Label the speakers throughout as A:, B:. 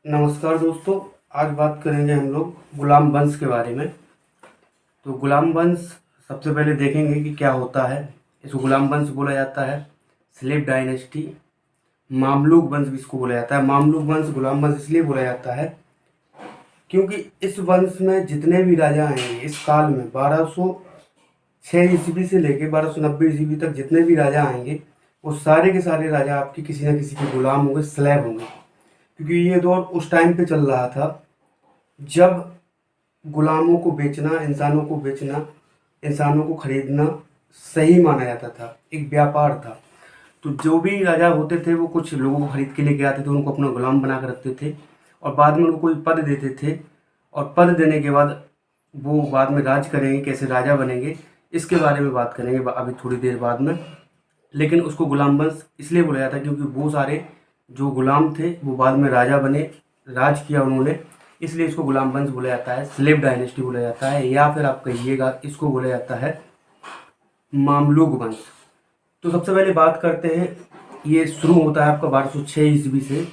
A: नमस्कार दोस्तों। आज बात करेंगे हम लोग गुलाम वंश के बारे में। तो गुलाम वंश सबसे पहले देखेंगे कि क्या होता है। इसको गुलाम वंश बोला जाता है, स्लेव डायनेस्टी, मामलूक वंश भी इसको बोला जाता है। मामलूक वंश गुलाम वंश इसलिए बोला जाता है क्योंकि इस वंश में जितने भी राजा आएंगे इस काल में 1206 ईस्वी से लेकर 1290 ईस्वी तक जितने भी राजा आएंगे वो सारे के सारे राजा आपके किसी न किसी के गुलाम होंगे, स्लेव होंगे। क्योंकि ये दौर उस टाइम पे चल रहा था जब गुलामों को बेचना, इंसानों को बेचना, इंसानों को खरीदना सही माना जाता था, एक व्यापार था। तो जो भी राजा होते थे वो कुछ लोगों को खरीद के लेके आते थे, उनको अपना गुलाम बना कर रखते थे और बाद में उनको कोई पद देते थे। और पद देने के बाद वो बाद में राज करेंगे, कैसे राजा बनेंगे इसके बारे में बात करेंगे अभी थोड़ी देर बाद में। लेकिन उसको गुलाम वंश इसलिए बोला जाता है क्योंकि वो सारे जो गुलाम थे वो बाद में राजा बने, राज किया उन्होंने, इसलिए इसको गुलाम वंश बोला जाता है, स्लेव डायनेस्टी बोला जाता है, या फिर आप कहिएगा इसको बोला जाता है मामलूक वंश। तो सबसे पहले बात करते हैं, ये शुरू होता है आपका 1206 ईस्वी से।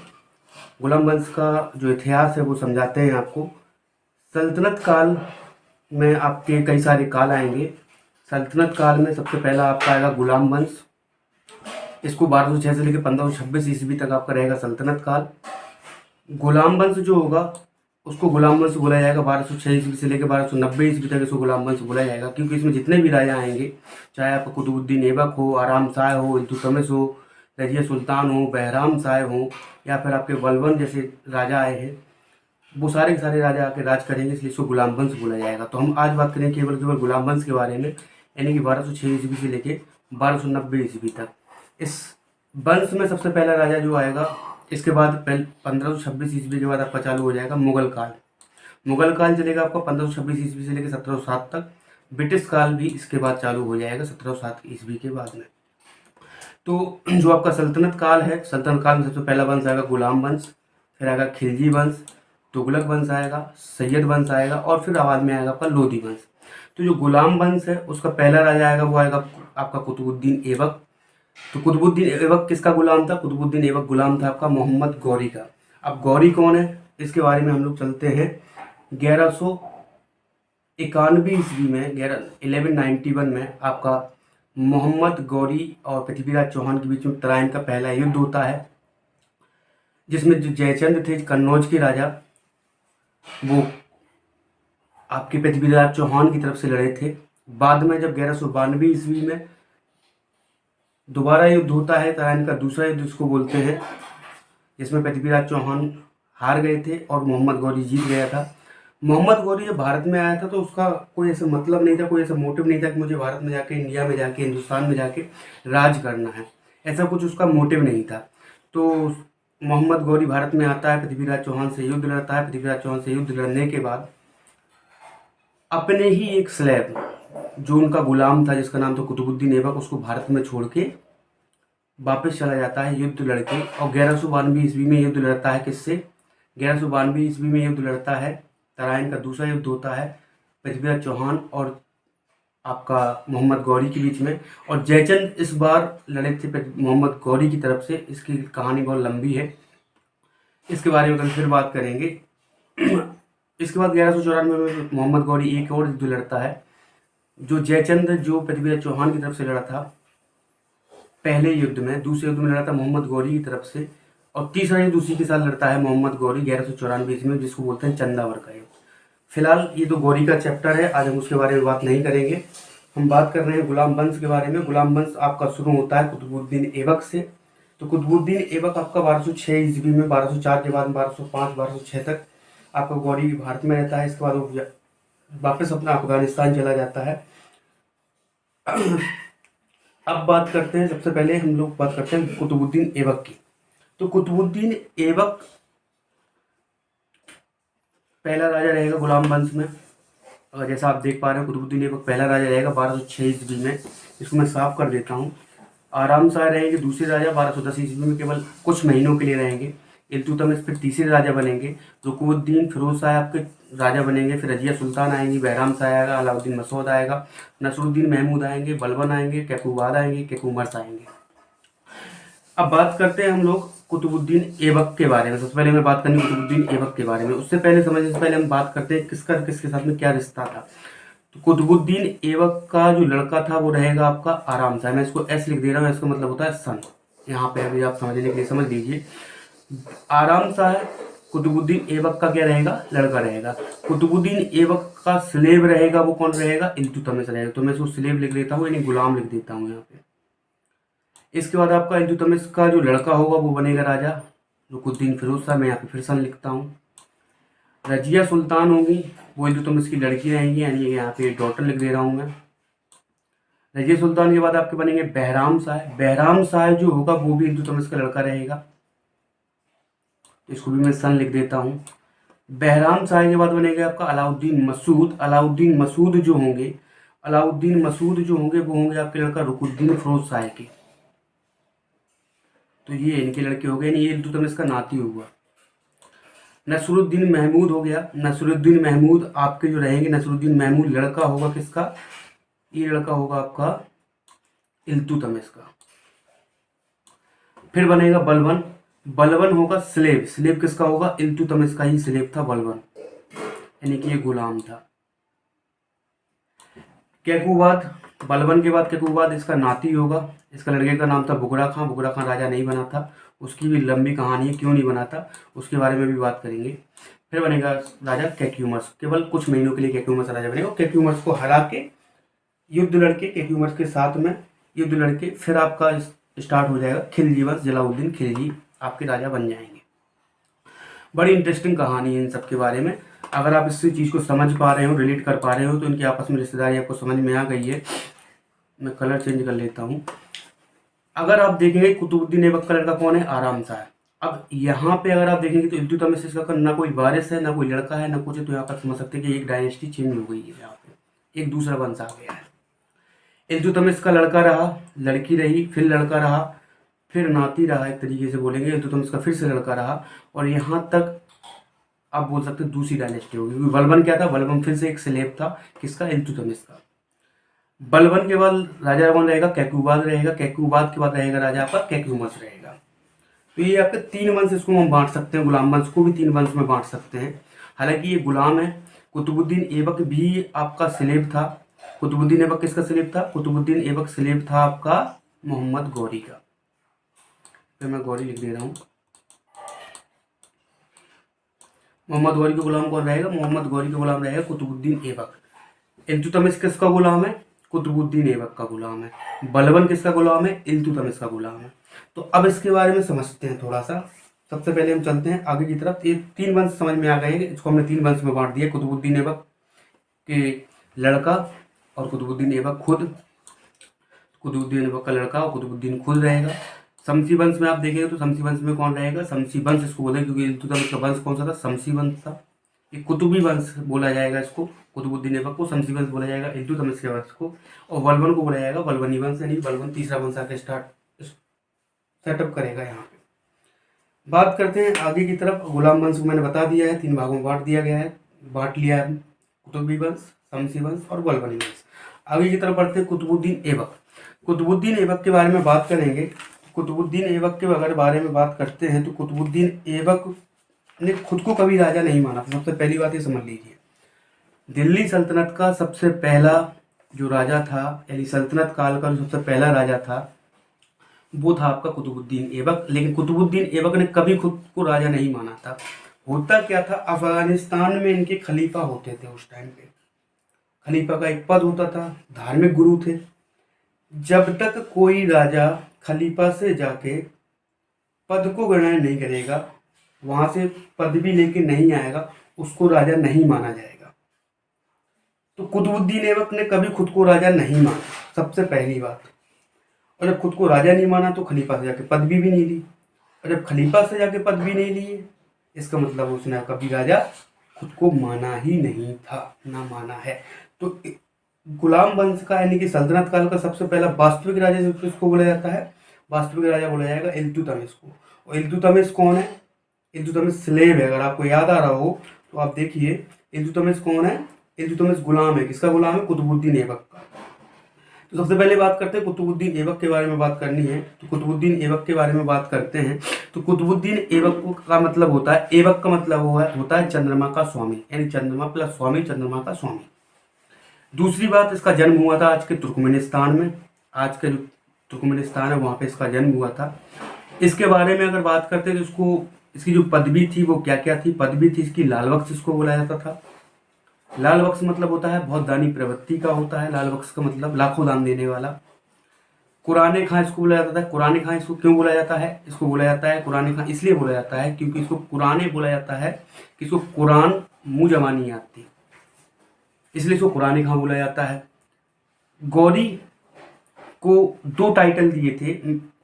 A: गुलाम वंश का जो इतिहास है वो समझाते हैं आपको। सल्तनत काल में आपके कई सारे काल आएंगे। सल्तनत काल में सबसे पहला आपका आएगा गुलाम वंश। इसको 1206 से लेकर 1526 ईस्वी तक आपका रहेगा सल्तनत काल। गुलाम वंश जो होगा उसको गुलाम वंश बोला जाएगा 1206 ईस्वी से लेकर 1290 ईस्वी तक इसको गुलाम वंश बोला जाएगा, क्योंकि इसमें जितने भी राजा आएंगे, चाहे आपका कुतुबुद्दीन ऐबक हो, आराम शाह हो, इल्तुतमिश हो, रजिया सुल्तान हो, बहराम शाह हो, या फिर आपके बलबन जैसे राजा आए हैं, वो सारे के सारे राजा आके राज करेंगे, इसलिए इसको गुलाम वंश बोला जाएगा। तो हम आज बात करेंगे केवल केवल गुलाम वंश के बारे में, यानी कि 1206 ईस्वी से लेके 1290 ईस्वी तक। इस वंश में सबसे पहला राजा जो आएगा, इसके बाद 1526 ईस्वी के बाद आपका चालू हो जाएगा मुगल काल। मुगल काल चलेगा आपका 1526 ईस्वी से लेकर 1707 तक। ब्रिटिश काल भी इसके बाद चालू हो जाएगा 1707 ईस्वी के बाद में। तो जो आपका सल्तनत काल है, सल्तनत काल में सबसे पहला वंश आएगा गुलाम वंश, फिर आएगा खिलजी वंश, तुगलक वंश आएगा, सैयद वंश आएगा और फिर बाद में आएगा आपका लोधी वंश। तो जो गुलाम वंश है उसका पहला राजा आएगा वो आएगा आपका कुतुबुद्दीन ऐबक। तो कुतुबुद्दीन ऐबक किसका गुलाम था? कुतुबुद्दीन ऐबक गुलाम था आपका मोहम्मद गौरी का। अब गौरी कौन है इसके बारे में हम लोग चलते हैं। 1191 ईस्वी में 1191 में आपका मोहम्मद गौरी और पृथ्वीराज चौहान के बीच में तराइन का पहला युद्ध होता है, जिसमें जो जयचंद थे कन्नौज के राजा, वो आपके पृथ्वीराज चौहान की तरफ से लड़े थे। बाद में जब 1192 ईस्वी में दोबारा युद्ध होता है, तराइन का दूसरा युद्ध इसको बोलते हैं, जिसमें पृथ्वीराज चौहान हार गए थे और मोहम्मद गौरी जीत गया था। मोहम्मद गौरी जब भारत में आया था तो उसका कोई ऐसा मतलब नहीं था, कोई ऐसा मोटिव नहीं था कि मुझे भारत में जाके, इंडिया में जाके, हिंदुस्तान में जाके राज करना है, ऐसा कुछ उसका मोटिव नहीं था। तो मोहम्मद गौरी भारत में आता है, पृथ्वीराज चौहान से युद्ध लड़ता है। पृथ्वीराज चौहान से युद्ध लड़ने के बाद अपने ही एक स्लेव जो उनका गुलाम था, जिसका नाम था कुतुबुद्दीन ऐबक, उसको भारत में छोड़ के वापस चला जाता है युद्ध लड़के। और 1192 ईस्वी में युद्ध लड़ता है किससे? 1192 ईस्वी में युद्ध लड़ता है, तराइन का दूसरा युद्ध होता है पृथ्वीराज चौहान और आपका मोहम्मद गौरी के बीच में। और जयचंद इस बार लड़े थे मोहम्मद गौरी की तरफ से। इसकी कहानी बहुत लंबी है, इसके बारे में कल फिर बात करेंगे। इसके बाद 1194 में मोहम्मद गौरी एक और युद्ध लड़ता है, जो जयचंद जो पृथ्वीराज चौहान की तरफ से लड़ा था पहले युद्ध में, दूसरे युद्ध में लड़ा था मोहम्मद गौरी की तरफ से, और तीसरा युद्ध उसी के साथ लड़ता है मोहम्मद गौरी 1194 ईस्वी में, जिसको बोलते हैं चंदावर का युद्ध। फिलहाल ये तो गौरी का चैप्टर है, आज हम उसके बारे में बात नहीं करेंगे। हम बात कर रहे हैं गुलाम वंश के बारे में। गुलाम वंश आपका शुरू होता है कुतुबुद्दीन ऐबक से। तो कुतुबुद्दीन ऐबक आपका 1206 ईस्वी में, 1204 के बाद 1205 1206 तक आपका गौरी भारत में रहता है। इसके बाद वो वापस अपना अफगानिस्तान चला जाता है। अब बात करते हैं, सबसे पहले हम लोग बात करते हैं कुतुबुद्दीन ऐबक की। तो कुतुबुद्दीन ऐबक पहला राजा रहेगा गुलाम वंश में। और जैसा आप देख पा रहे हैं कुतुबुद्दीन ऐबक पहला राजा रहेगा 1206 ईस्वी में। इसको मैं साफ कर देता हूँ। आराम शाह रहेंगे दूसरे राजा 1210 ईस्वी में, केवल कुछ महीनों के लिए रहेंगे। इल्तुतमिश फिर तीसरे राजा बनेंगे। रुकनुद्दीन फिरोज शाह आपके राजा बनेंगे। फिर रजिया सुल्तान आएंगी, बहराम शाह आएगा, अलाउद्दीन मसूद आएगा, नसरुद्दीन महमूद आएंगे, बलबन आएंगे, कैकूबाद आएंगे, कैकूमर्स आएंगे। अब बात करते हैं हम लोग कुतुबुद्दीन ऐबक के बारे में। सबसे पहले हमें बात करनी है कुतुबुद्दीन ऐबक के बारे में। उससे पहले समझने से पहले हम बात करते हैं किसका किसके साथ में क्या रिश्ता था। तो कुतुबुद्दीन ऐबक का जो लड़का था वो रहेगा आपका आराम शाह। मैं इसको एस लिख दे रहा हूँ, इसका मतलब होता है सन। यहाँ पे अभी आप समझने के लिए समझ लीजिए। आराम शाह कुतुबुद्दीन ऐबक का क्या रहेगा, लड़का रहेगा। कुतुबुद्दीन ऐबक का स्लेव रहेगा, वो कौन रहेगा, इल्तुतमिश रहेगा। तो मैं इसको स्लेव लिख देता हूँ, यानी गुलाम लिख देता हूँ यहाँ पे। इसके बाद आपका इल्तुतमिश का जो लड़का होगा वो बनेगा राजा रुकुद्दीन फिरोज शाह। मैं यहाँ पे फिर सन लिखता हूँ। रजिया सुल्तान होगी, वो इल्तुतमिश की लड़की रहेंगी, यानी यहाँ पे डॉटर लिख दे रहा हूँ मैं। रजिया सुल्तान के बाद आपके बनेंगे बहराम शाह। बहराम शाह जो होगा वो भी इल्तुतमिश का लड़का रहेगा, इसको भी मैं सन लिख देता हूँ। बहराम शाह के बाद बनेगा आपका अलाउद्दीन मसूद। अलाउद्दीन मसूद जो होंगे, अलाउद्दीन मसूद जो होंगे वो होंगे आपके लड़का रुकुद्दीन फिरोज शाह के। तो ये इनके लड़के हो गए, ये इल्तुतमिश का नाती हुआ। नसरुद्दीन महमूद हो गया। नसरुद्दीन महमूद आपके जो रहेंगे, नसरुद्दीन महमूद लड़का होगा किसका, ये लड़का होगा आपका इल्तुतमिश का। फिर बनेगा बलबन। बलबन होगा स्लेव। स्लेव किसका होगा, इल्तुतमिश का ही स्लेव था बलबन, यानी कि ये गुलाम था। कैकूबाद, बलबन के बाद कैकूबाद इसका नाती होगा। इसका लड़के का नाम था बुगरा खां। बुगरा खां राजा नहीं बना था, उसकी भी लंबी कहानी है, क्यों नहीं बना था उसके बारे में भी बात करेंगे। फिर बनेगा राजा कैक्यूमर्स। केवल कुछ महीनों के लिए कैक्यूमर्स राजा बनेगा। कैक्यूमर्स को हरा के युद्ध लड़के, कैक्यूमर्स के साथ में युद्ध लड़के फिर आपका स्टार्ट हो जाएगा खिलजी वंश। जलाउद्दीन खिलजी आपके राजा बन जाएंगे। बड़ी इंटरेस्टिंग कहानी है इन सब के बारे में। अगर आप इस चीज़ को समझ पा रहे हो, रिलेट कर पा रहे हो, तो इनकी आपस में रिश्तेदारी आपको समझ में आ गई है। मैं कलर चेंज कर लेता हूँ। अगर आप देखेंगे कुतुबुद्दीन ऐबक का लड़का कौन है, आराम शाह। अब यहाँ पे अगर आप देखेंगे तो इल्तुतमिश का ना कोई वारिस है, ना कोई लड़का है, ना कुछ है। तो यहाँ पर समझ सकते हैं कि एक डायनेस्टी चेंज हो गई है, यहाँ पे एक दूसरा वंश आ गया है। इल्तुतमिश का लड़का रहा, लड़की रही, फिर लड़का रहा, फिर नाती रहा, एक तरीके से बोलेंगे। इल्तुतमिश का फिर से लड़का रहा, और यहाँ तक आप बोल सकते हैं दूसरी डायनेस्टी होगी। क्योंकि बलबन क्या था, बलबन फिर से एक स्लेव था किसका, इल्तुतमिश का। बलबन के बाद राजा कौन रहेगा, कैक्यूबाद रहेगा। कैक्यूबाद के बाद रहेगा राजा आपका कैक्यूमस रहेगा। तो ये आपके तीन वंश, इसको हम बांट सकते हैं, गुलाम वंश को भी तीन वंश में बांट सकते हैं। हालांकि ये गुलाम है। कुतुबुद्दीन ऐबक भी आपका स्लेव था। कुतुबुद्दीन ऐबक किसका स्लेव था, कुतुबुद्दीन ऐबक स्लेव था आपका मोहम्मद गौरी का। फिर मैं गौरी लिख दे रहा हूँ। मोहम्मद गौरी का गुलाम कौन रहेगा, मोहम्मद गौरी का गुलाम रहेगा कुतुबुद्दीन ऐबक। इल्तुतमिश किसका गुलाम है, कुतुबुद्दीन ऐबक का गुलाम है। बलबन किसका गुलाम है, इल्तुतमिश का गुलाम है। तो अब इसके बारे में समझते हैं थोड़ा सा। सबसे पहले हम चलते हैं आगे की तरफ। ये तीन वंश समझ में आ गए हैं, इसको हमने तीन वंश में बांट दिया। कुतुबुद्दीन ऐबक के लड़का और कुतुबुद्दीन ऐबक खुद, कुतुबुद्दीन ऐबक का लड़का और कुतुबुद्दीन खुद रहेगा। शमसी वंश में आप देखेंगे तो शमसी वंश में कौन रहेगा, शमसी वंश इसको बोले क्योंकि इल्तुतमिश का वंश कौन सा था, शमसी वंश था। ये कुतुबी वंश बोला जाएगा इसको, कुतुबुद्दीन ऐबक को शमसी वंश बोला जाएगा, इल्तुतमिश के वंश को। और बलबन को बोला जाएगा बलबनी वंश, यानी बलबन तीसरा वंश आके सेटअप करेगा। यहाँ पे बात करते हैं आगे की तरफ। गुलाम वंश को मैंने बता दिया है, तीन भागों में बांट दिया गया है, बांट लिया है। कुतुबी वंश, शमसी वंश और बलबनी वंश। आगे की तरफ बढ़ते हैं कुतुबुद्दीन ऐबक। कुतुबुद्दीन ऐबक के बारे में बात करेंगे। कुतुबुद्दीन ऐबक के अगर बारे में बात करते हैं तो कुतुबुद्दीन ऐबक ने खुद को कभी राजा नहीं माना था। सबसे पहली बात ये समझ लीजिए, दिल्ली सल्तनत का सबसे पहला जो राजा था, यानी सल्तनत काल का जो सबसे पहला राजा था वो था आपका कुतुबुद्दीन ऐबक। लेकिन कुतुबुद्दीन ऐबक ने कभी खुद को राजा नहीं माना था। होता क्या था, अफगानिस्तान में इनके खलीफा होते थे उस टाइम पे। खलीफा का एक पद होता था, धार्मिक गुरु थे। जब तक कोई राजा खलीफा से जाके पद को ग्रहण नहीं करेगा, वहां से पदवी लेके नहीं आएगा, उसको राजा नहीं माना जाएगा। तो कुतुबुद्दीन ऐबक ने कभी खुद को राजा नहीं माना, सबसे पहली बात। और जब खुद को राजा नहीं माना तो खलीफा से जाके पदवी भी नहीं ली। और जब खलीफा से जाके पदवी नहीं ली, इसका मतलब उसने कभी राजा खुद को माना ही नहीं था, ना माना है। तो गुलाम वंश का यानी कि सल्तनत काल का सबसे पहला वास्तविक राजा जिसको बोला जाता है, वास्तविक राजा बोला जाएगा इल्तुतमिश को। और इल्तुतमिश कौन है, इल्तुतमिश स्लेव है। अगर आपको याद आ रहा हो तो आप देखिए, इल्तुतमिश कौन है, इल्तुतमिश गुलाम है। किसका गुलाम है, कुतुबुद्दीन ऐबक का। तो सबसे पहले बात करते हैं कुतुबुद्दीन ऐबक के बारे में बात करनी है। तो कुतुबुद्दीन ऐबक के बारे में बात करते हैं। तो कुतुबुद्दीन ऐबक का मतलब होता है, ऐबक का मतलब होता है चंद्रमा का स्वामी, यानी चंद्रमा प्लस स्वामी, चंद्रमा का स्वामी। दूसरी बात, इसका जन्म हुआ था आज के तुर्कमेनिस्तान में। आज के जो तुर्कमेनिस्तान है वहाँ पे इसका जन्म हुआ था। इसके बारे में अगर बात करते हैं तो इसकी जो पदवी थी वो क्या क्या थी। पदवी थी इसकी लाल बख्श, इसको बुलाया जाता था। लाल बख्श मतलब होता है बहुत दानी प्रवृत्ति का होता है। लाल बख्श का मतलब लाखों दान देने वाला। कुरान खां इसको बुलाया जाता है। कुरान खां इसको क्यों बुलाया जाता है? इसको बुलाया जाता है कुरान खां इसलिए बुलाया जाता है क्योंकि इसको कुरान बुलाया जाता है कि इसको कुरान मुँह जबानी आती, इसलिए इसको कुरान खां बुलाया जाता है। गौरी को 2 टाइटल दिए थे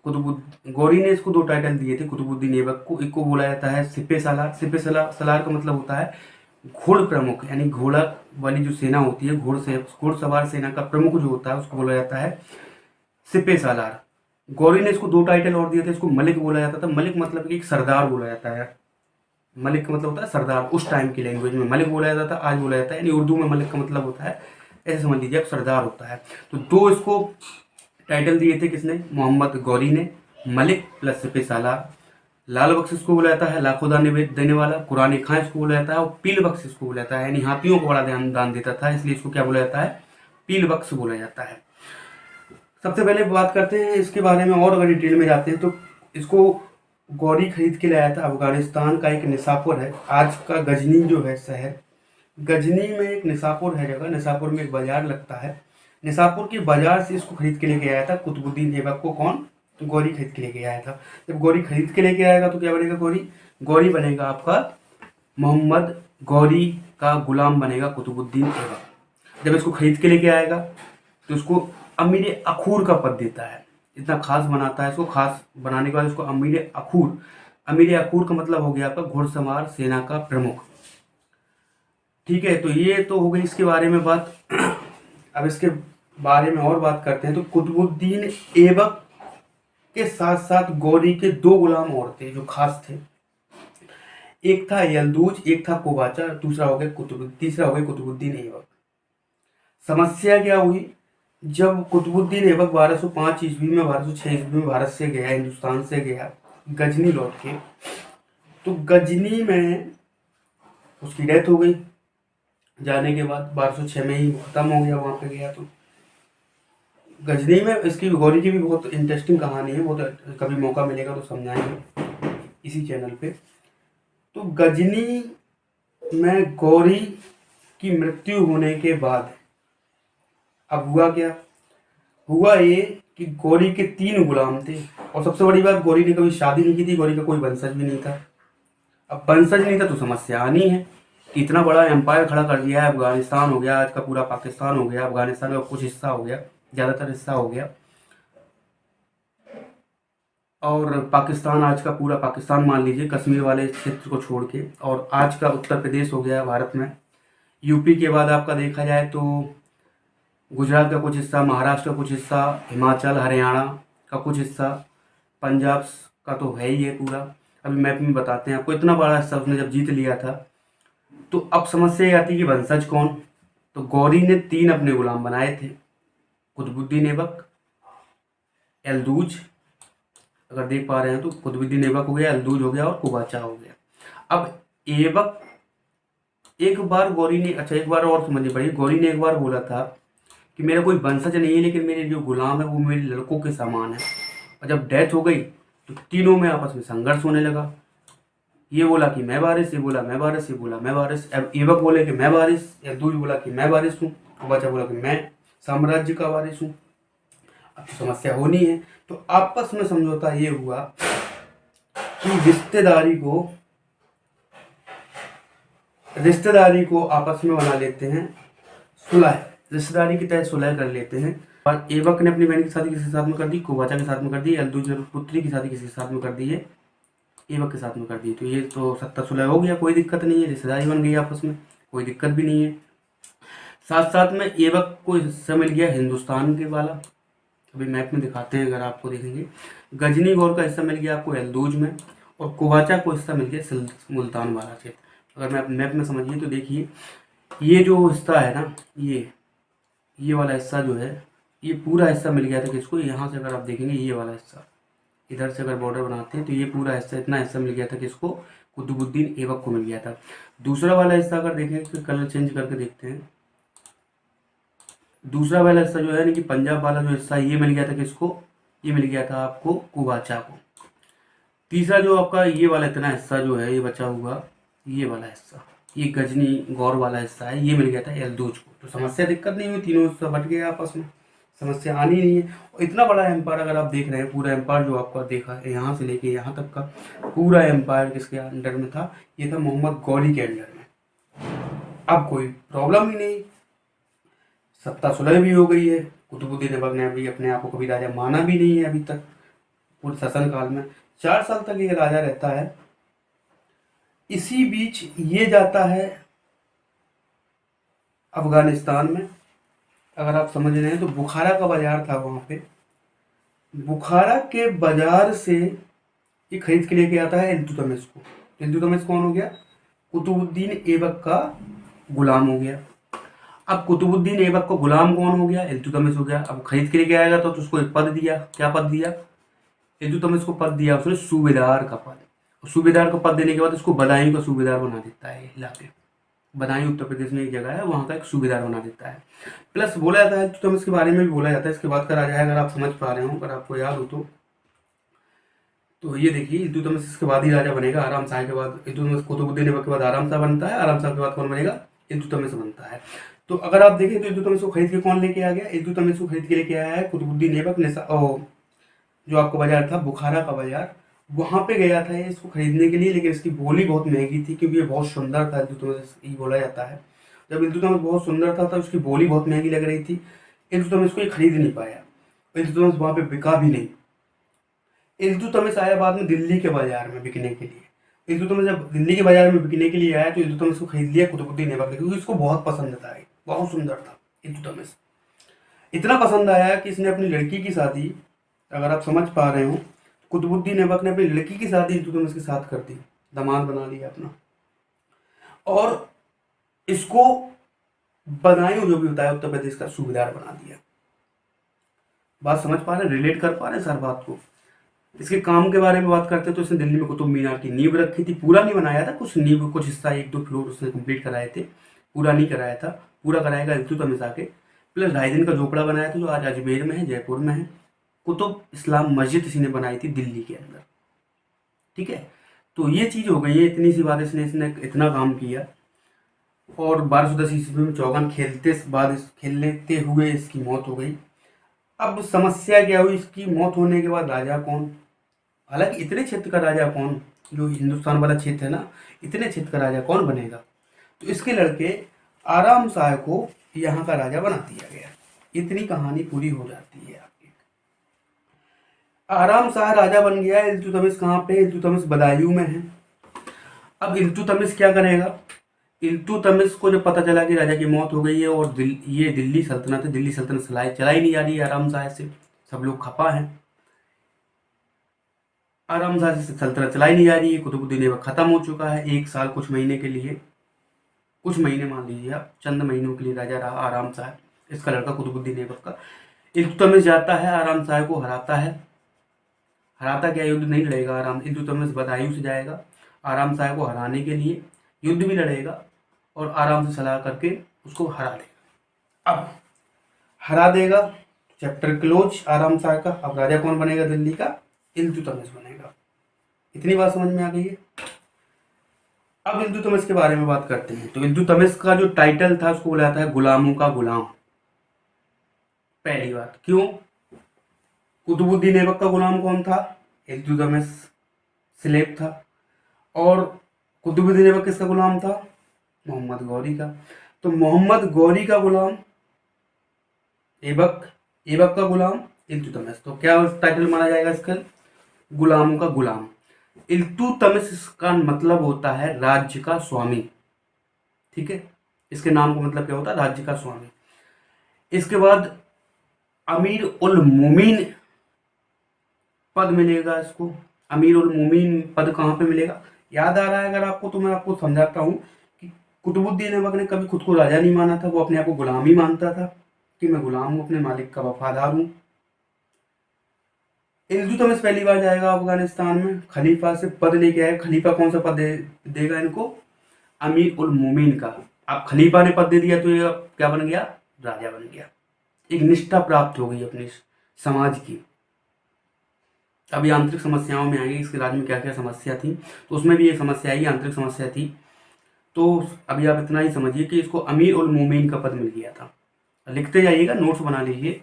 A: गौरी ने इसको 2 टाइटल दिए थे कुतुबुद्दीन ऐबक को। एक को बुलाया जाता है सिपे सालार। सिपे सालार का मतलब होता है घोड़ प्रमुख, यानी घोड़ा वाली जो सेना होती है, घोड़सवार सेना का प्रमुख जो होता है उसको बोला जाता है सिपे सालार। गौरी ने इसको 2 टाइटल और दिए थे। इसको मलिक बोला जाता था। मलिक मतलब कि एक सरदार बोला जाता है। मलिक का मतलब होता है सरदार। उस टाइम की लैंग्वेज में मलिक बोला जाता था, आज बोला जाता है, यानी उर्दू में मलिक का मतलब होता है, ऐसे समझ लीजिए, सरदार होता है। तो 2 इसको टाइटल दिए थे किसने? मोहम्मद गौरी ने। मलिक प्लस सिपे सालार। लाल बख्श इसको बोला जाता है लाखों दान देने वाला। कुरान खां इसको बोला जाता है। और पील बख्श इसको बोला जाता है, यानी हाथियों को बड़ा दान देता था, इसलिए इसको क्या बोला जाता है? पील बख्श बोला जाता है। सबसे पहले बात करते हैं इसके बारे में और अगर डिटेल में जाते हैं तो इसको गौरी खरीद के लाया था अफगानिस्तान का एक निसापुर है, आज का गजनी जो है शहर, गजनी में एक निसापुर है जगह। निसापुर में एक बाजार लगता है। निसापुर के बाजार से इसको खरीद के लेके आया था कुतुबुद्दीन ऐबक को। कौन? गौरी खरीद के लेके आया था। जब गौरी खरीद के लेके आएगा तो क्या बनेगा? गौरी बनेगा आपका मोहम्मद गौरी का गुलाम बनेगा कुतुबुद्दीन ऐबक। जब इसको खरीद के लेके आएगा तो उसको अमीर अखूर का पद देता है। इतना खास बनाता है इसको। खास बनाने के बाद उसको अमीर अखूर का मतलब हो गया आपका घुड़सवार सेना का प्रमुख। ठीक है, तो ये तो हो गई इसके बारे में बात। अब इसके बारे में और बात करते हैं। तो कुतुबुद्दीन ऐबक के साथ साथ गौरी के 2 गुलाम और थे जो खास थे। एक था यलदूज, एक था कोबाचा, तीसरा हो गया कुतुबुद्दीन ऐबक। समस्या क्या हुई? जब कुतुबुद्दीन ऐबक 1205 ईस्वी में 1206 ईस्वी में भारत से गया, हिंदुस्तान से गया गजनी लौट के, तो गजनी में उसकी डेथ हो गई। जाने के बाद 1206 में ही खत्म हो गया। वहाँ पे गया तो गजनी में इसकी गौरी की भी बहुत इंटरेस्टिंग कहानी है। वो तो कभी मौका मिलेगा तो समझाएंगे इसी चैनल पे। तो गजनी में गौरी की मृत्यु होने के बाद अब हुआ क्या? हुआ ये कि गौरी के 3 गुलाम थे। और सबसे बड़ी बात, गौरी ने कभी शादी नहीं की थी। गौरी का कोई वंशज भी नहीं था। अब वंशज नहीं था तो समस्या आनी है। इतना बड़ा एम्पायर खड़ा कर दिया है। अफगानिस्तान हो गया, आज का पूरा पाकिस्तान हो गया, अफगानिस्तान का कुछ हिस्सा हो गया, ज़्यादातर हिस्सा हो गया, और पाकिस्तान, आज का पूरा पाकिस्तान मान लीजिए, कश्मीर वाले क्षेत्र को छोड़ के, और आज का उत्तर प्रदेश हो गया भारत में। यूपी के बाद आपका देखा जाए तो गुजरात का कुछ हिस्सा, महाराष्ट्र का कुछ हिस्सा, हिमाचल हरियाणा का कुछ हिस्सा, पंजाब का तो है ही है पूरा। अभी मैप में बताते हैं आपको। इतना बड़ा हिस्सा उसने जब जीत लिया था तो अब समस्या ये आती है कि वंशज कौन? तो गौरी ने 3 अपने गुलाम बनाए थे, कुतुबुद्दीन ऐबक, यलदूज, अगर देख पा रहे हैं तो कुतुबुद्दीन ऐबक हो गया, यलदूज हो गया और कुबाचा हो गया। अब ऐबक एक बार एक बार और समझनी पड़ेगी। गौरी ने एक बार बोला था कि मेरा कोई वंशज नहीं है, लेकिन मेरे जो गुलाम है वो मेरे लड़कों के समान है। और जब डेथ हो गई तो तीनों में आपस में संघर्ष होने लगा। ये बोला कि मैं वारिस, ये बोला मैं वारिस, ये बोला मैं वारिस। अब ऐबक बोले कि मैं वारिस, यलदूज बोला कि मैं वारिस हूँ, कुबाचा बोला कि मैं साम्राज्य का वारिस हूँ। अब तो समस्या होनी है। तो आपस में समझौता ये हुआ कि रिश्तेदारी को आपस में बना लेते हैं, सुलह, रिश्तेदारी की तहत सुलह कर लेते हैं। और ऐबक ने अपनी बहन की शादी किसी के साथ में कर दी, कुबाचा के साथ में कर दी, यलदूज ने पुत्री की शादी किसी के साथ में कर दी है, ऐबक के साथ में कर दी। तो ये तो सत्ता सुलह हो गया, कोई दिक्कत नहीं है, रिश्तेदारी बन गई आपस में, कोई दिक्कत भी नहीं है। साथ साथ में ऐबक को हिस्सा मिल गया हिंदुस्तान के वाला। अभी मैप में दिखाते हैं, अगर आपको देखेंगे, गजनी गौर का हिस्सा मिल गया आपको यलदूज में, और कुबाचा को हिस्सा मिल गया मुल्तान वाला क्षेत्र। अगर मैं मैप में समझिए तो देखिए, ये जो हिस्सा है ना, ये वाला हिस्सा जो है, ये पूरा हिस्सा मिल गया था किसको, यहाँ से अगर आप देखेंगे ये वाला हिस्सा, इधर से अगर बॉर्डर बनाते हैं तो ये पूरा हिस्सा, इतना हिस्सा मिल गया था किसको, कुतुबुद्दीन ऐबक को मिल गया था। दूसरा वाला हिस्सा अगर देखें तो कलर चेंज करके देखते हैं, दूसरा वाला हिस्सा जो है ना कि पंजाब वाला जो हिस्सा, ये मिल गया था किसको, ये मिल गया था आपको कुबाचा को। तीसरा जो आपका ये वाला इतना हिस्सा जो है ये बचा हुआ, ये वाला हिस्सा, ये गजनी गौर वाला हिस्सा है, ये मिल गया था यलदूज को। तो समस्या दिक्कत नहीं हुई, तीनों हिस्सा बट गए आपस में, समस्या आनी नहीं है। और इतना बड़ा एम्पायर अगर आप देख रहे हैं, पूरा एम्पायर जो आपका देखा है यहाँ से लेके यहाँ तक का पूरा एम्पायर किसके अंडर में था, ये था मोहम्मद गौरी के अंडर में। अब कोई प्रॉब्लम ही नहीं, सत्ता सुलह भी हो गई है। कुतुबुद्दीन ऐबक ने अभी अपने आप को कभी राजा माना भी नहीं है अभी तक, पूरे शासन काल में 4 साल तक ये राजा रहता है। इसी बीच ये जाता है अफगानिस्तान में, अगर आप समझ रहे हैं तो बुखारा का बाजार था वहाँ पे, बुखारा के बाजार से ये खरीद के लेके आता है इल्तुतमिश को। इल्तुतमिश कौन हो गया, कुतुबुद्दीन ऐबक का गुलाम हो गया। अब कुतुबुद्दीन ऐबक का गुलाम कौन हो गया, इल्तुतमिश हो गया। अब खरीद के लेके आएगा तो उसको एक पद दिया, क्या पद दिया, इल्तुतमिश को पद दिया उसने सूबेदार का पद। सूबेदार का पद देने के बाद उसको बदायूं का सूबेदार बना देता है। इलाके बदायूं उत्तर प्रदेश में एक जगह है, वहाँ का एक सूबेदार बना देता है। प्लस बोला जाता है इल्तुतमिश के बारे में भी बोला जाता है, इसके बाद का राजा है, अगर आप समझ पा रहे हो, अगर आपको याद हो तो ये देखिए इल्तुतमिश इसके बाद ही राजा बनेगा। आराम शाह के बाद, इल्तुतमिश कुतुबुद्दीन ऐबक के बाद आराम शाह बनता है, आराम शाह के बाद कौन बनेगा, इल्तुतमिश बनता है। तो अगर आप देखें तो इल्तुतमिश को खरीद के कौन लेके आ गया, इल्तुतमिश को खरीद के लेके आया है कुतुबुद्दीन ऐबक ने। जो आपका बाजार था बुखारा का बाजार, वहाँ पे गया था ये इसको खरीदने के लिए, लेकिन इसकी बोली बहुत महंगी थी क्योंकि ये बहुत सुंदर था। इल्तुतमिश ये बोला जाता है, जब इल्तुतमिश बहुत सुंदर था तब उसकी बोली बहुत महंगी लग रही थी, इल्तुतमिश को ये खरीद नहीं पाया, इल्तुतमिश वहाँ पे बिका भी नहीं। इल्तुतमिश आया बाद में दिल्ली के बाजार में बिकने के लिए। इल्तुतमिश जब दिल्ली के बाजार में बिकने के लिए आया तो इल्तुतमिश को खरीद लिया कुतुबुद्दीन ऐबक ने, क्योंकि उसको बहुत पसंद था, बहुत सुंदर था इल्तुतमिश। इतना पसंद आया कि इसने अपनी लड़की की शादी, अगर आप समझ पा रहे हो, कुतुबुद्दीन ऐबक ने अपनी लड़की की शादी इल्तुतमिश के साथ कर दी, दामाद बना लिया अपना, और इसको बदायूं जो भी होता है उत्तर प्रदेश का सूबेदार बना दिया। बात समझ पा रहे हैं, रिलेट कर पा रहे हैं सर बात को। इसके काम के बारे में बात करते हैं तो इसने दिल्ली में कुतुब मीनार की नींव रखी थी, पूरा नहीं बनाया था, कुछ नींव कुछ हिस्सा 1-2 फ्लोर उसने कंप्लीट कराए थे, पूरा नहीं कराया था, पूरा कराएगा इल्तुतमिश आके। प्लस 2.5 दिन का झोपड़ा बनाया था जो आज अजमेर में है, जयपुर में है। कुतुब इस्लाम मस्जिद इसने बनाई थी दिल्ली के अंदर, ठीक है। तो ये चीज़ हो गई है, इतनी सी बात इसने इतना काम किया। और 1210 ईस्वी में चौगन खेलते हुए इसकी मौत हो गई। अब समस्या क्या हुई, इसकी मौत होने के बाद राजा कौन, हालांकि इतने क्षेत्र का राजा कौन, जो हिंदुस्तान वाला क्षेत्र है ना, इतने क्षेत्र का राजा कौन बनेगा, तो इसके लड़के आराम शाह को यहाँ का राजा बना दिया गया। इतनी कहानी पूरी हो जाती है आपकी। आराम शाह राजा बन गया। इल्तुतमिश कहाँ पे, इल्तुतमिश बदायूं में है। अब इल्तुतमिश क्या करेगा, इल्तुतमिश को जब पता चला कि राजा की मौत हो गई है और ये दिल्ली सल्तनत है, दिल्ली सल्तनत चलाई नहीं जा रही है आराम शाह से, सब लोग खपा हैं, आराम शाह से सल्तनत चलाई नहीं जा रही है, कुतुबुद्दीन ऐबक खत्म हो चुका है। 1 साल कुछ महीने के लिए, कुछ महीने मान लीजिए आप, चंद महीनों के लिए राजा रहा आराम शाह, इसका लड़का कुतुबुद्दीन ऐबक का। इल्तुतमिश जाता है आराम शाह को हराता है, हराता क्या, युद्ध नहीं लड़ेगा आराम, इल्तुतमिश बदायूं से जाएगा आराम शाह को हराने के लिए, युद्ध भी लड़ेगा और आराम से सलाह करके उसको हरा देगा। अब हरा देगा, चैप्टर क्लोज आराम शाह का। अब राजा कौन बनेगा दिल्ली का, इल्तुतमिश बनेगा। इतनी बात समझ में आ गई है। अब इल्तुतमिश के बारे में बात करते हैं। तो इल्तुतमिश का जो टाइटल था उसको बोला जाता है गुलामों का गुलाम। पहली बात, क्यों, कुतुबुद्दीन ऐबक का गुलाम कौन था, इल्तुतमिश स्लेव था, और कुतुबुद्दीन ऐबक किसका गुलाम था, मोहम्मद गौरी का। तो मोहम्मद गौरी का गुलाम ऐबक, ऐबक का गुलाम इल्तुतमिश। तो क्या टाइटल माना जाएगा इसका, गुलामों का गुलाम। इल्तुतमिश का मतलब होता है राज्य का स्वामी, ठीक है, इसके नाम का मतलब क्या होता है, राज्य का स्वामी। इसके बाद अमीर उल मोमिन पद मिलेगा इसको। अमीर उल मोमिन पद कहाँ पे मिलेगा, याद आ रहा है अगर आपको तो मैं आपको समझाता हूँ कि कुतुबुद्दीन ऐबक ने कभी खुद को राजा नहीं माना था, वो अपने आप को गुलाम ही मानता था, कि मैं गुलाम हूँ, अपने मालिक का वफादार हूँ। इल्तुतमिश पहली बार जाएगा अफगानिस्तान में, खलीफा से पद लेके आएगा। खलीफा कौन सा पद देगा इनको? अमीर उल मोमिन का। अब खलीफा ने पद दे दिया तो ये क्या बन गया? राजा बन गया। एक निष्ठा प्राप्त हो गई अपने समाज की। अभी आंतरिक समस्याओं में आएंगे, इसके राज्य में क्या क्या समस्या थी, तो उसमें भी एक समस्या आई, आंतरिक समस्या थी। तो अभी आप इतना ही समझिए कि इसको अमीर उल मोमिन का पद मिल गया था। लिखते जाइएगा, नोट्स बना लीजिए।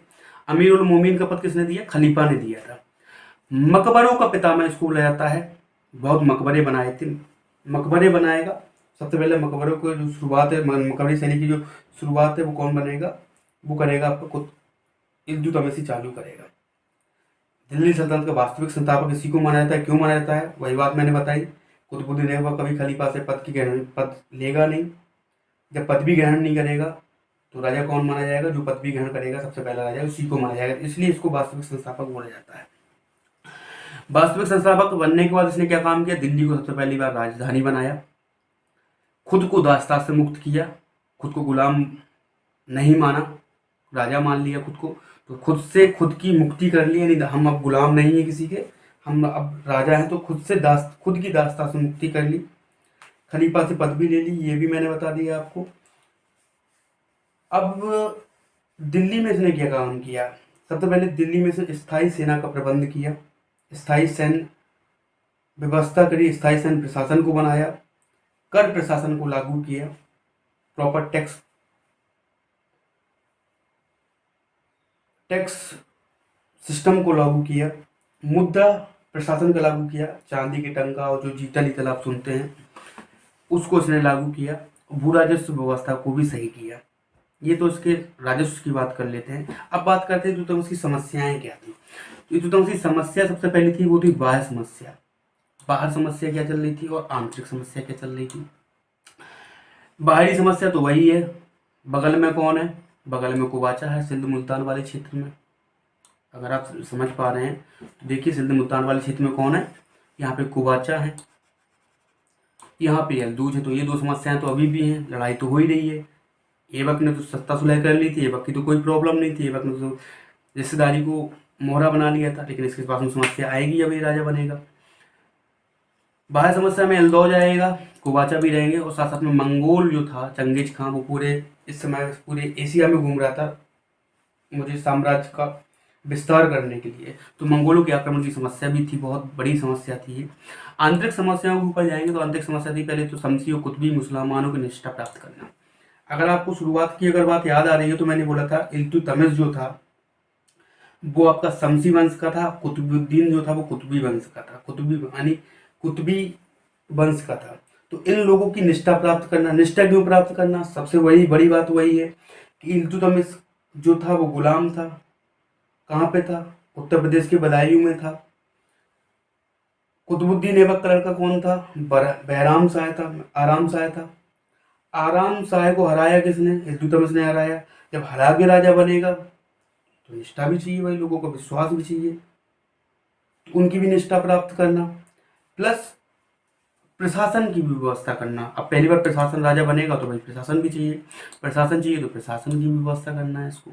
A: अमीर उल मोमिन का पद किसने दिया? खलीफा ने दिया था। मकबरों का पितामह इसको बोला जाता है। बहुत मकबरे बनाए थे। मकबरे बनाएगा सबसे पहले। मकबरों को जो शुरुआत है, मकबरी शैली की जो शुरुआत है, वो कौन बनेगा? वो करेगा आपको इल्तुतमिश चालू करेगा। दिल्ली सल्तनत का वास्तविक संस्थापक इसी को माना जाता है। क्यों माना जाता है? वही बात मैंने बताई। कुतुबुद्दीन ऐबक कभी खलीफा से पद लेगा नहीं। जब पद भी ग्रहण नहीं करेगा तो राजा कौन माना जाएगा? जो पद भी ग्रहण करेगा सबसे पहला राजा, उसी को माना जाएगा। इसलिए इसको वास्तविक संस्थापक बोला जाता है। वास्तविक संस्थापक बनने के बाद इसने क्या काम किया? दिल्ली को सबसे पहली बार राजधानी बनाया। खुद को दास्तान से मुक्त किया। खुद को गुलाम नहीं माना, राजा मान लिया खुद को। तो खुद से खुद की मुक्ति कर ली, यानी हम अब गुलाम नहीं है किसी के, हम अब राजा हैं। तो खुद की दास्तान से मुक्ति कर ली। खलीफा से पद भी ले ली, ये भी मैंने बता दिया आपको। अब दिल्ली में इसने क्या काम किया? सबसे पहले दिल्ली में से स्थायी सेना का प्रबंध किया, स्थायी सैन्य व्यवस्था करी, स्थायी सैन्य प्रशासन को बनाया, कर प्रशासन को लागू किया, प्रॉपर टैक्स सिस्टम को लागू किया, मुद्रा प्रशासन का लागू किया। चांदी के टंका और जो जीतल ईतल आप सुनते हैं उसको इसने लागू किया। भू राजस्व व्यवस्था को भी सही किया। ये तो इसके राजस्व की बात कर लेते हैं। अब बात करते हैं इल्तुतमिश की समस्याएं क्या थी। इल्तुतमिश की समस्या सबसे पहली थी, वो थी बाह्य समस्या। बाहर समस्या क्या चल रही थी और आंतरिक समस्या क्या चल रही थी। बाहरी समस्या तो वही है, बगल में कौन है? बगल में कुबाचा है, सिंध मुल्तान वाले क्षेत्र में। अगर आप समझ पा रहे हैं तो देखिए, सिंध मुल्तान वाले क्षेत्र में कौन है? यहाँ पे कुबाचा है, यहाँ पे यलदूज है। तो ये दो समस्याएं तो अभी भी हैं, लड़ाई तो हो ही रही है। ऐबक ने तो सत्ता सुलह कर ली थी, ऐबक की तो कोई प्रॉब्लम नहीं थी। ऐबक ने तो रिश्तेदारी को मोहरा बना लिया था, लेकिन इसके पास में समस्या आएगी, अभी राजा बनेगा। बाह्य समस्या में एल्दौज आएगा, कुबाचा भी रहेंगे, और साथ साथ में मंगोल जो था चंगेज खान, वो पूरे इस समय पूरे एशिया में घूम रहा था मुझे साम्राज्य का विस्तार करने के लिए। तो मंगोलों के आक्रमण की समस्या भी थी, बहुत बड़ी समस्या थी ये। आंतरिक समस्याओं के ऊपर जाएंगे तो आंतरिक समस्या थी पहले तो शमसी और कुतबी मुसलमानों की निष्ठा प्राप्त करना। अगर आपको शुरुआत की अगर बात याद आ रही है तो मैंने बोला था इल्तुतमिश जो था वो आपका शमसी वंश का था, कुतुबुद्दीन जो था वो कुतुबी वंश का था, कुतुबी वंश का था। तो इन लोगों की निष्ठा प्राप्त करना। निष्ठा क्यों प्राप्त करना? सबसे वही बड़ी बात वही है कि इल्तुतमिश जो था वो गुलाम था। कहाँ पे था? उत्तर प्रदेश के बदायूं में था। कुतुबुद्दीन ऐबक का लड़का कौन था? बहराम शाह था, आराम शाह था। आराम शाह को हराया किसने? इल्तुतमिश ने हराया। जब हरा के राजा बनेगा तो निष्ठा भी चाहिए, भाई लोगों को विश्वास भी चाहिए, तो उनकी भी निष्ठा प्राप्त करना, प्लस प्रशासन की भी व्यवस्था करना। अब पहली बार प्रशासन राजा बनेगा तो भाई प्रशासन भी चाहिए, प्रशासन चाहिए तो प्रशासन की भी व्यवस्था करना है इसको।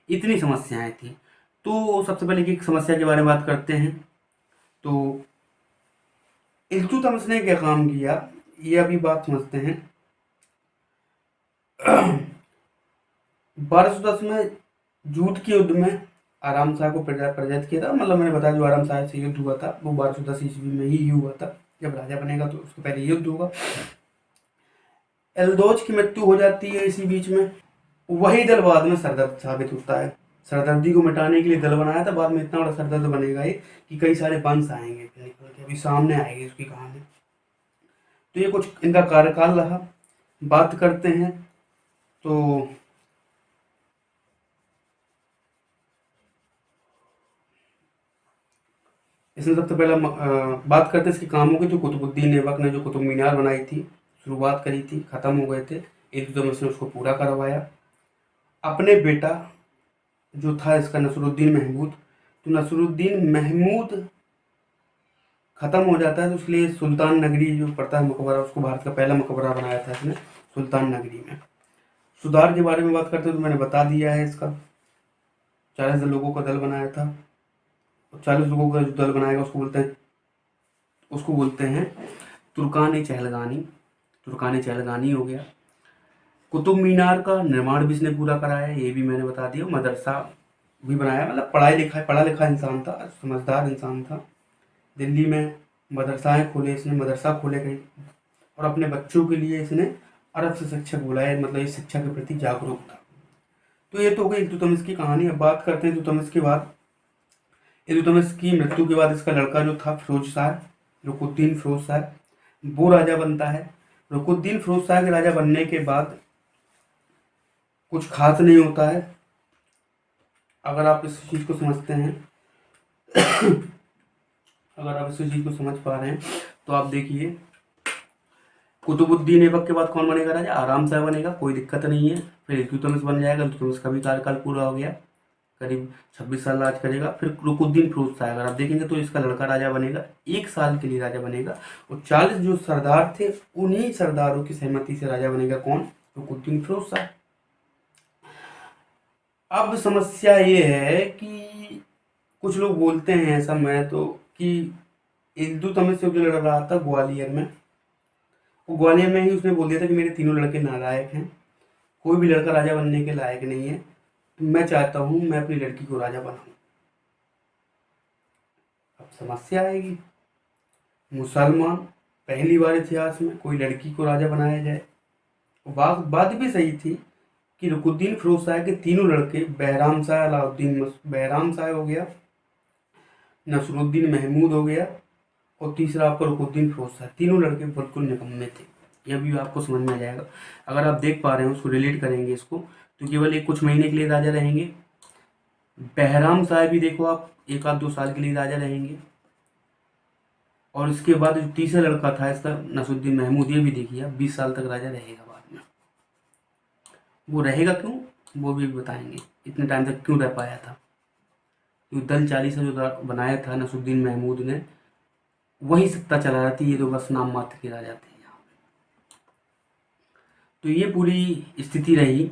A: इतनी समस्याएं थी। तो सबसे पहले की समस्या के बारे में बात करते हैं। तो इल्तुतमिश ने क्या काम किया, ये अभी बात समझते हैं। 1210 में जूत के युद्ध में आराम शाह को पराजित किया था। मतलब मैंने बताया जो आराम शाह से युद्ध हुआ था वो 1210 ईस्वी में ही हुआ था। जब राजा बनेगा तो उसके पहले युद्ध होगा। एल्दौज की मृत्यु हो जाती है इसी बीच में। वही दल बाद में सरदर्द साबित होता है। सरदर्दी को मिटाने के लिए दल बनाया था, बाद में इतना बड़ा सरदर्द बनेगा ये कि कई सारे वंश आएंगे निकल के, अभी सामने आएगी उसकी कहानी। तो ये कुछ इनका कार्यकाल रहा। बात करते हैं तो इसमें सबसे पहला बात करते हैं इसके कामों की। जो कुतुबुद्दीन ऐबक ने जो कुतुब मीनार बनाई थी, शुरुआत करी थी, ख़त्म हो गए थे, इल्तुतमिश ने उसको पूरा करवाया। अपने बेटा जो था इसका नसरुद्दीन महमूद, तो नसरुद्दीन महमूद ख़त्म हो जाता है तो इसलिए सुल्तान नगरी जो पड़ता है मकबरा, उसको भारत का पहला मकबरा बनाया था इसने सुल्तान नगरी में। सुधार के बारे में बात करते हैं तो मैंने बता दिया है इसका। 40 लोगों का दल बनाया था, और 40 लोगों का जो दल बनाएगा उसको बोलते हैं तुर्कान चहलगानी। तुर्कान चहलगानी हो गया। कुतुब मीनार का निर्माण भी इसने पूरा कराया, ये भी मैंने बता दिया। मदरसा भी बनाया, मतलब पढ़ा लिखा इंसान था, समझदार इंसान था। दिल्ली में मदरसाएं खोले इसने, मदरसा खोले गए, और अपने बच्चों के लिए इसने अरब से शिक्षक बुलाए, मतलब इस शिक्षा के प्रति जागरूक था। तो ये तो हो गई इल्तुतमिश की कहानी। अब बात करते हैं इल्तुतमिश के बाद। इल्तुतमिश की मृत्यु के बाद इसका लड़का जो था फिरोज शाह, रुकुनुद्दीन फिरोज शाह, वो राजा बनता है। रुकुनुद्दीन फिरोज शाह के राजा बनने के बाद कुछ खास नहीं होता है, अगर आप इस चीज़ को समझते हैं। अगर आप इस चीज़ को समझ पा रहे हैं तो आप देखिए, कुतुबुद्दीन ऐबक के बाद कौन बनेगा राजा? आराम शाह बनेगा, कोई दिक्कत नहीं है। फिर इल्तुतमिश बन जाएगा, इल्तुतमिश का भी कार्यकाल पूरा हो गया, करीब 26 साल राज करेगा। फिर रुकुनुद्दीन फिरोज शाह, अगर आप देखेंगे तो इसका लड़का राजा बनेगा, 1 साल के लिए राजा बनेगा, और 40 जो सरदार थे उन्हीं सरदारों की सहमति से राजा बनेगा कौन? रुकुनुद्दीन फिरोज शाह। अब समस्या ये है कि कुछ लोग बोलते हैं ऐसा, मैं तो, कि इल्तुतमिश से जो लड़ रहा था ग्वालियर में, वो ग्वालियर में ही उसने बोल दिया था कि मेरे तीनों लड़के नालायक हैं, कोई भी लड़का राजा बनने के लायक नहीं है, तो मैं चाहता हूँ मैं अपनी लड़की को राजा बनाऊँ। अब समस्या आएगी, मुसलमान पहली बार इतिहास में कोई लड़की को राजा बनाया जाए। बात भी सही थी कि रुकुनुद्दीन फिरोज शाह के तीनों लड़के, बहराम शाह, बहराम शाह हो गया, नसरुद्दीन महमूद हो गया, और तीसरा आपका रुकुनुद्दीन फिरोज शाह, तीनों लड़के बिल्कुल निकम्मे थे। यह भी आपको समझ में आ जाएगा अगर आप देख पा रहे हैं, उसको रिलेट करेंगे इसको, तो केवल एक कुछ महीने के लिए राजा रहेंगे। बहराम शाह भी देखो आप, 1 आध 2 साल के लिए राजा रहेंगे, और इसके बाद जो तीसरा लड़का था इसका नसरुद्दीन महमूद, ये भी देखिए 20 साल तक राजा रहेगा। बाद में वो रहेगा क्यों, वो भी बताएंगे इतने टाइम तक क्यों रह पाया था। जो दल 40 जो बनाया था नसरुद्दीन महमूद ने, वही सत्ता चला रहा थी, ये तो बस नाम मात्र के राजा थे यहाँ पे। तो ये पूरी स्थिति रही,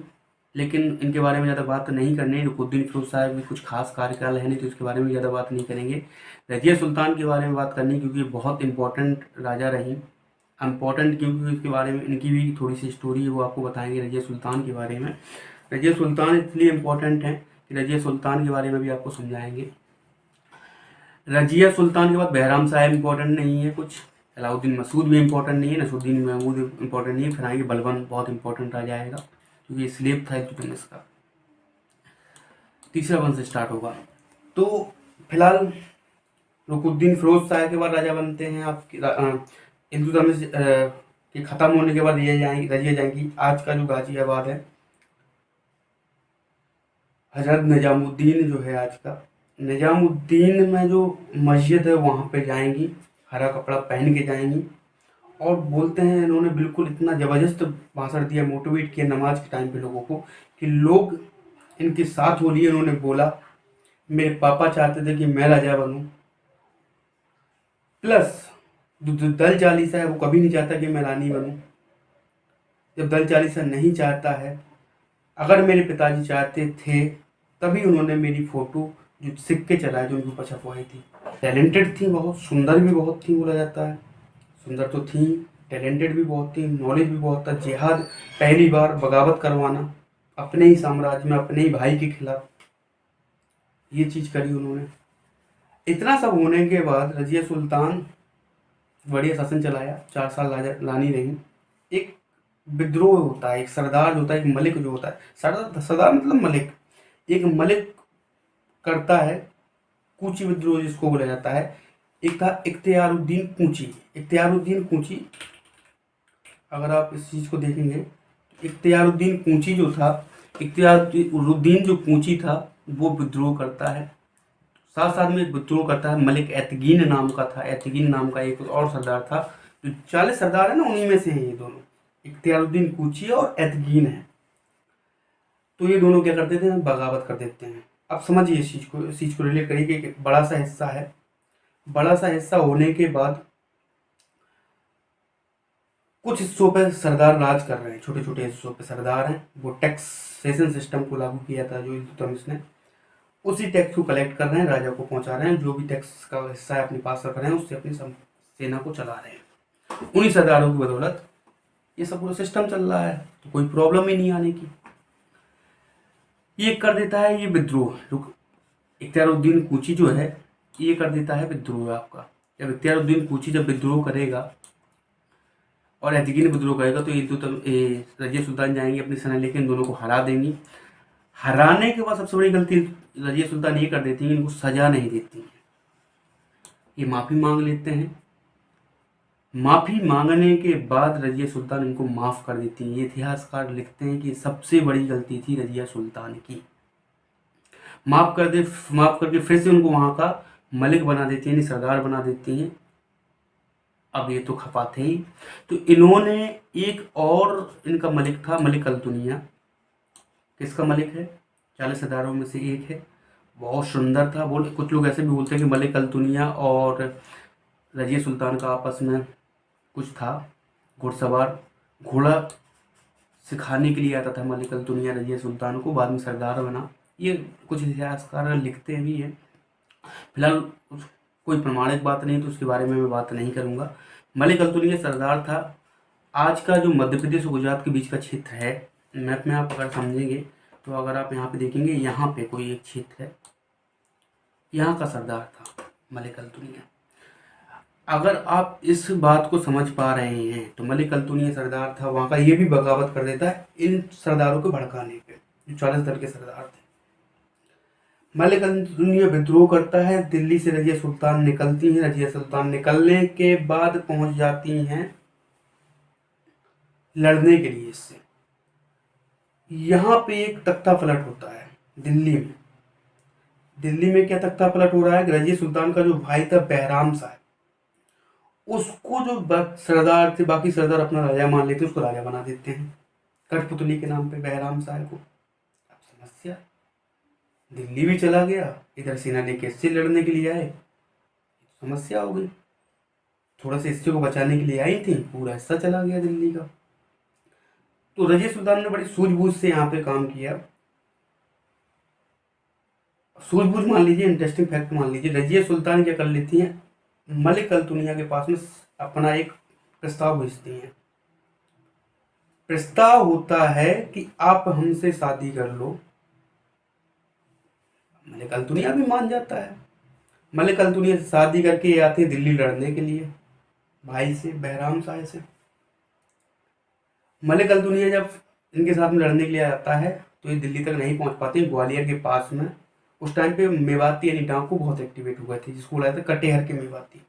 A: लेकिन इनके बारे में ज़्यादा बात नहीं करनी। रुकुनुद्दीन फिरोज शाह भी कुछ खास कार्यकाल है नहीं, तो इसके बारे में ज़्यादा बात नहीं करेंगे। रजिया सुल्तान के बारे में बात करनी, क्योंकि बहुत इंपॉर्टेंट राजा रही। इम्पॉर्टेंट क्योंकि इसके बारे में इनकी भी थोड़ी सी स्टोरी है, वो आपको बताएंगे रजिया सुल्तान के बारे में। रजिया सुल्तान इसलिए इम्पोर्टेंट है कि रजिया सुल्तान के बारे में भी आपको समझाएंगे। रजिया सुल्तान के बाद बहराम साहब इम्पोर्टेंट नहीं है कुछ, अलाउद्दीन मसूद भी इम्पोर्टेंट नहीं है, नसरुद्दीन महमूद इम्पोर्टेंट नहीं है, फिर आएंगे बलबन, बहुत इंपॉर्टेंट राजा आएगा क्योंकि स्लेब था इल्तुतमिश का। तीसरा वंश स्टार्ट होगा। तो फिलहाल रुकुनुद्दीन फिरोज शाह के बाद राजा बनते हैं आपके इल्तुतमिश के ख़त्म होने के बाद रजिया जाएंगी। आज का जो गाजियाबाद है, हजरत निजामुद्दीन जो है आज का, निजामुद्दीन में जो मस्जिद है वहाँ पे जाएंगी, हरा कपड़ा पहन के जाएंगी, और बोलते हैं इन्होंने बिल्कुल इतना ज़बरदस्त भाषण दिया, मोटिवेट किया नमाज के टाइम पे लोगों को, कि लोग इनके साथ हो लिए। इन्होंने बोला मेरे पापा चाहते थे कि मैं राजा बनूं, प्लस जो दल चालीसा है वो कभी नहीं चाहता कि मैं रानी बनूं। जब दल चालीसा नहीं चाहता है, अगर मेरे पिताजी चाहते थे तभी उन्होंने मेरी फ़ोटो जो सिक्के चलाए जो उनके ऊपर छपवाई थी। टैलेंटेड थी, बहुत सुंदर भी बहुत थी, बोला जाता है। सुंदर तो थी, टैलेंटेड भी बहुत थी, नॉलेज भी बहुत था। जिहाद, पहली बार बगावत करवाना अपने ही साम्राज्य में, अपने ही भाई के खिलाफ, ये चीज़ करी उन्होंने। इतना सब होने के बाद रजिया सुल्तान बढ़िया शासन चलाया, 4 साल रानी रही। एक विद्रोह होता है, एक सरदार जो होता है, एक मलिक जो होता है, सरदार मतलब मलिक, एक मलिक करता है कूची विद्रोह जिसको बोला जाता है। एक था इख्तियारुद्दीन कूची। इख्तियारुद्दीन कूची, अगर आप इस चीज़ को देखेंगे, इख्तियारुद्दीन कूची जो था, इख्तियारुद्दीन जो कूची था वो विद्रोह करता है। साथ साथ में विद्रोह करता है मलिक एतगीन नाम का था। एतगीन नाम का एक और सरदार था। जो 40 सरदार है ना, उन्हीं में से हैं ये दोनों, इख्तियारुद्दीन कूची और एतगीन है। तो ये दोनों क्या करते थे, बगावत कर देते हैं। अब समझिए इस चीज़ को रिलेट करिए कि एक बड़ा सा हिस्सा है। बड़ा सा हिस्सा होने के बाद कुछ हिस्सों पे सरदार राज कर रहे हैं, छोटे छोटे हिस्सों पे सरदार हैं। वो टैक्सेशन सिस्टम को लागू किया था जो इल्तुतमिश ने, उसी टैक्स को कलेक्ट कर रहे हैं, राजा को पहुंचा रहे हैं, जो भी टैक्स का हिस्सा है अपने पास रख रहे हैं, उससे अपनी सेना को चला रहे हैं। उन्हीं सरदारों की बदौलत ये सब पूरा सिस्टम चल रहा है, तो कोई प्रॉब्लम ही नहीं आने की। ये कर देता है ये विद्रोह, रुक इख्तियारुद्दीन कूची जो है ये कर देता है विद्रोह आपका। जब इख्तियारुद्दीन कूची जब विद्रोह करेगा और यज़िदी विद्रोह करेगा तो रजिया सुल्तान जाएंगे अपनी सेना लेके, इन दोनों को हरा देंगी। हराने के बाद सबसे बड़ी गलती रजिया सुल्तान ये कर देती हैं, इनको सजा नहीं देती हैं, ये माफ़ी मांग लेते हैं। माफ़ी मांगने के बाद रजिया सुल्तान इनको माफ़ कर देती हैं। ये इतिहासकार लिखते हैं कि सबसे बड़ी गलती थी रजिया सुल्तान की। माफ़ करके फिर से उनको वहाँ का मलिक बना देती हैं, सरदार बना देती हैं। अब ये तो खफा थे ही, तो इन्होंने एक और इनका मलिक था, मलिक अल्तुनिया। किसका मलिक है? 40 सरदारों में से एक है, बहुत सुंदर था। कुछ लोग ऐसे भी बोलते हैं कि मलिक अल्तुनिया और रजिया सुल्तान का आपस में कुछ था, घुड़सवार, घोड़ा सिखाने के लिए आता था मलिक अल्तुनिया रजिया सुल्तान को, बाद में सरदार बना। ये कुछ इतिहासकार लिखते भी हैं। फिलहाल कोई प्रमाणिक बात नहीं, तो उसके बारे में मैं बात नहीं करूँगा। मलिक अल्तुनिया सरदार था। आज का जो मध्य प्रदेश और गुजरात के बीच का क्षेत्र है, मैप में आप अगर समझेंगे तो अगर आप यहाँ पे देखेंगे, यहाँ पे कोई एक क्षेत्र है, यहाँ का सरदार था मलिक अल्तुनिया। अगर आप इस बात को समझ पा रहे हैं तो मलिक अल्तुनिया सरदार था वहाँ का, ये भी बगावत कर देता है इन सरदारों को भड़काने पे, जो 40 दल के सरदार थे। मलिक अल्तुनिया विद्रोह करता है, दिल्ली से रजिया सुल्तान निकलती हैं। रजिया सुल्तान निकलने के बाद पहुंच जाती हैं लड़ने के लिए इससे। यहाँ पे एक तख्ता पलट होता है दिल्ली में। दिल्ली में क्या तख्ता पलट हो रहा है? रजिया सुल्तान का जो भाई था बहराम साहब, उसको जो सरदार थे, बाकी सरदार अपना राजा मान लेते, उसको राजा बना देते हैं कठपुतली के नाम पे बहराम साहब को। अब समस्या, दिल्ली भी चला गया, इधर सेना लेके इससे लड़ने के लिए आए, समस्या हो गई। थोड़ा सा हिस्से को बचाने के लिए आई थी, पूरा हिस्सा चला गया दिल्ली का। तो रजिया सुल्तान ने बड़ी सूझबूझ से यहाँ पे काम किया। सूझबूझ मान लीजिए, इंटरेस्टिंग फैक्ट मान लीजिए, रजिया सुल्तान क्या कर लेती हैं, मलिक अल्तुनिया के पास में अपना एक प्रस्ताव भेजती हैं। प्रस्ताव होता है कि आप हमसे शादी कर लो। मलिक अल्तुनिया भी मान जाता है। मलिक अल्तुनिया से शादी करके आते हैं दिल्ली लड़ने के लिए भाई से, बहराम शाह से। मलिक अल्तुनिया जब इनके साथ में लड़ने के लिए आता है तो ये दिल्ली तक नहीं पहुंच पाते, ग्वालियर के पास में। उस टाइम पे मेवाती यानी डाकू बहुत एक्टिवेट हो गए थे, जिसको बुलाया था कटेहर के मेवाती।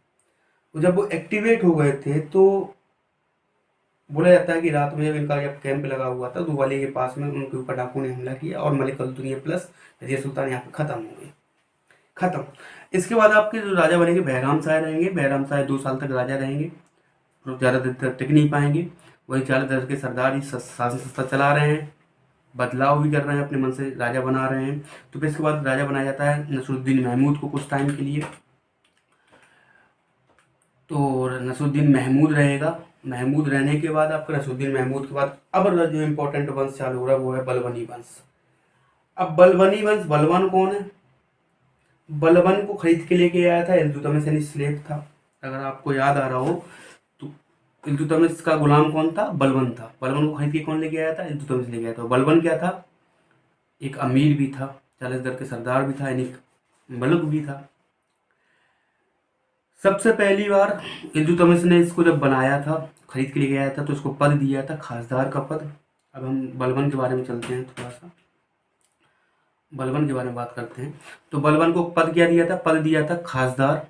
A: तो जब वो एक्टिवेट हो गए थे तो बोला जाता है कि रात में जब इनका जब कैंप लगा हुआ था तो ग्वालियर के पास में उनके ऊपर डाकू ने हमला किया और मलिक अल्तुनिया प्लस रजिया सुल्तान यहाँ पे खत्म हो गई, खत्म। इसके बाद आपके जो राजा बनेंगे बहराम शाह रहेंगे। बहराम शाह 2 साल तक राजा रहेंगे, ज़्यादा देर तक टिक नहीं पाएंगे। वही 40 दल के सरदार ही शासन सत्ता चला रहे हैं, बदलाव भी कर रहे हैं, अपने मन से राजा बना रहे हैं। तो फिर इसके बाद राजा बनाया जाता है नसरुद्दीन महमूद को कुछ टाइम के लिए। तो नसरुद्दीन महमूद रहेगा। महमूद रहने के बाद आपका नसरुद्दीन महमूद के बाद अब जो इम्पोर्टेंट वंश चालू हो रहा है वो है बलबनी वंश। अब बलबनी वंश, बलबन कौन है? बलबन को खरीद के लेके आया था इल्तुतमिश, यानी स्लेव था। अगर आपको याद आ रहा हो तो इल्तुतमिश का गुलाम कौन था? बलबन था। बलबन को खरीद के कौन लेके आया था? इल्तुतमिश लेके आया था। बलबन क्या था? एक अमीर भी था, 40 दल के सरदार भी था, यानी मलिक भी था। सबसे पहली बार इल्तुतमिश ने इसको जब बनाया था, खरीद के लेके आया था, तो इसको पद दिया था खासदार का पद। अब हम बलबन के बारे में चलते हैं, थोड़ा सा बलबन के बारे में बात करते हैं। तो बलबन को पद क्या दिया था? पद दिया था खासदार।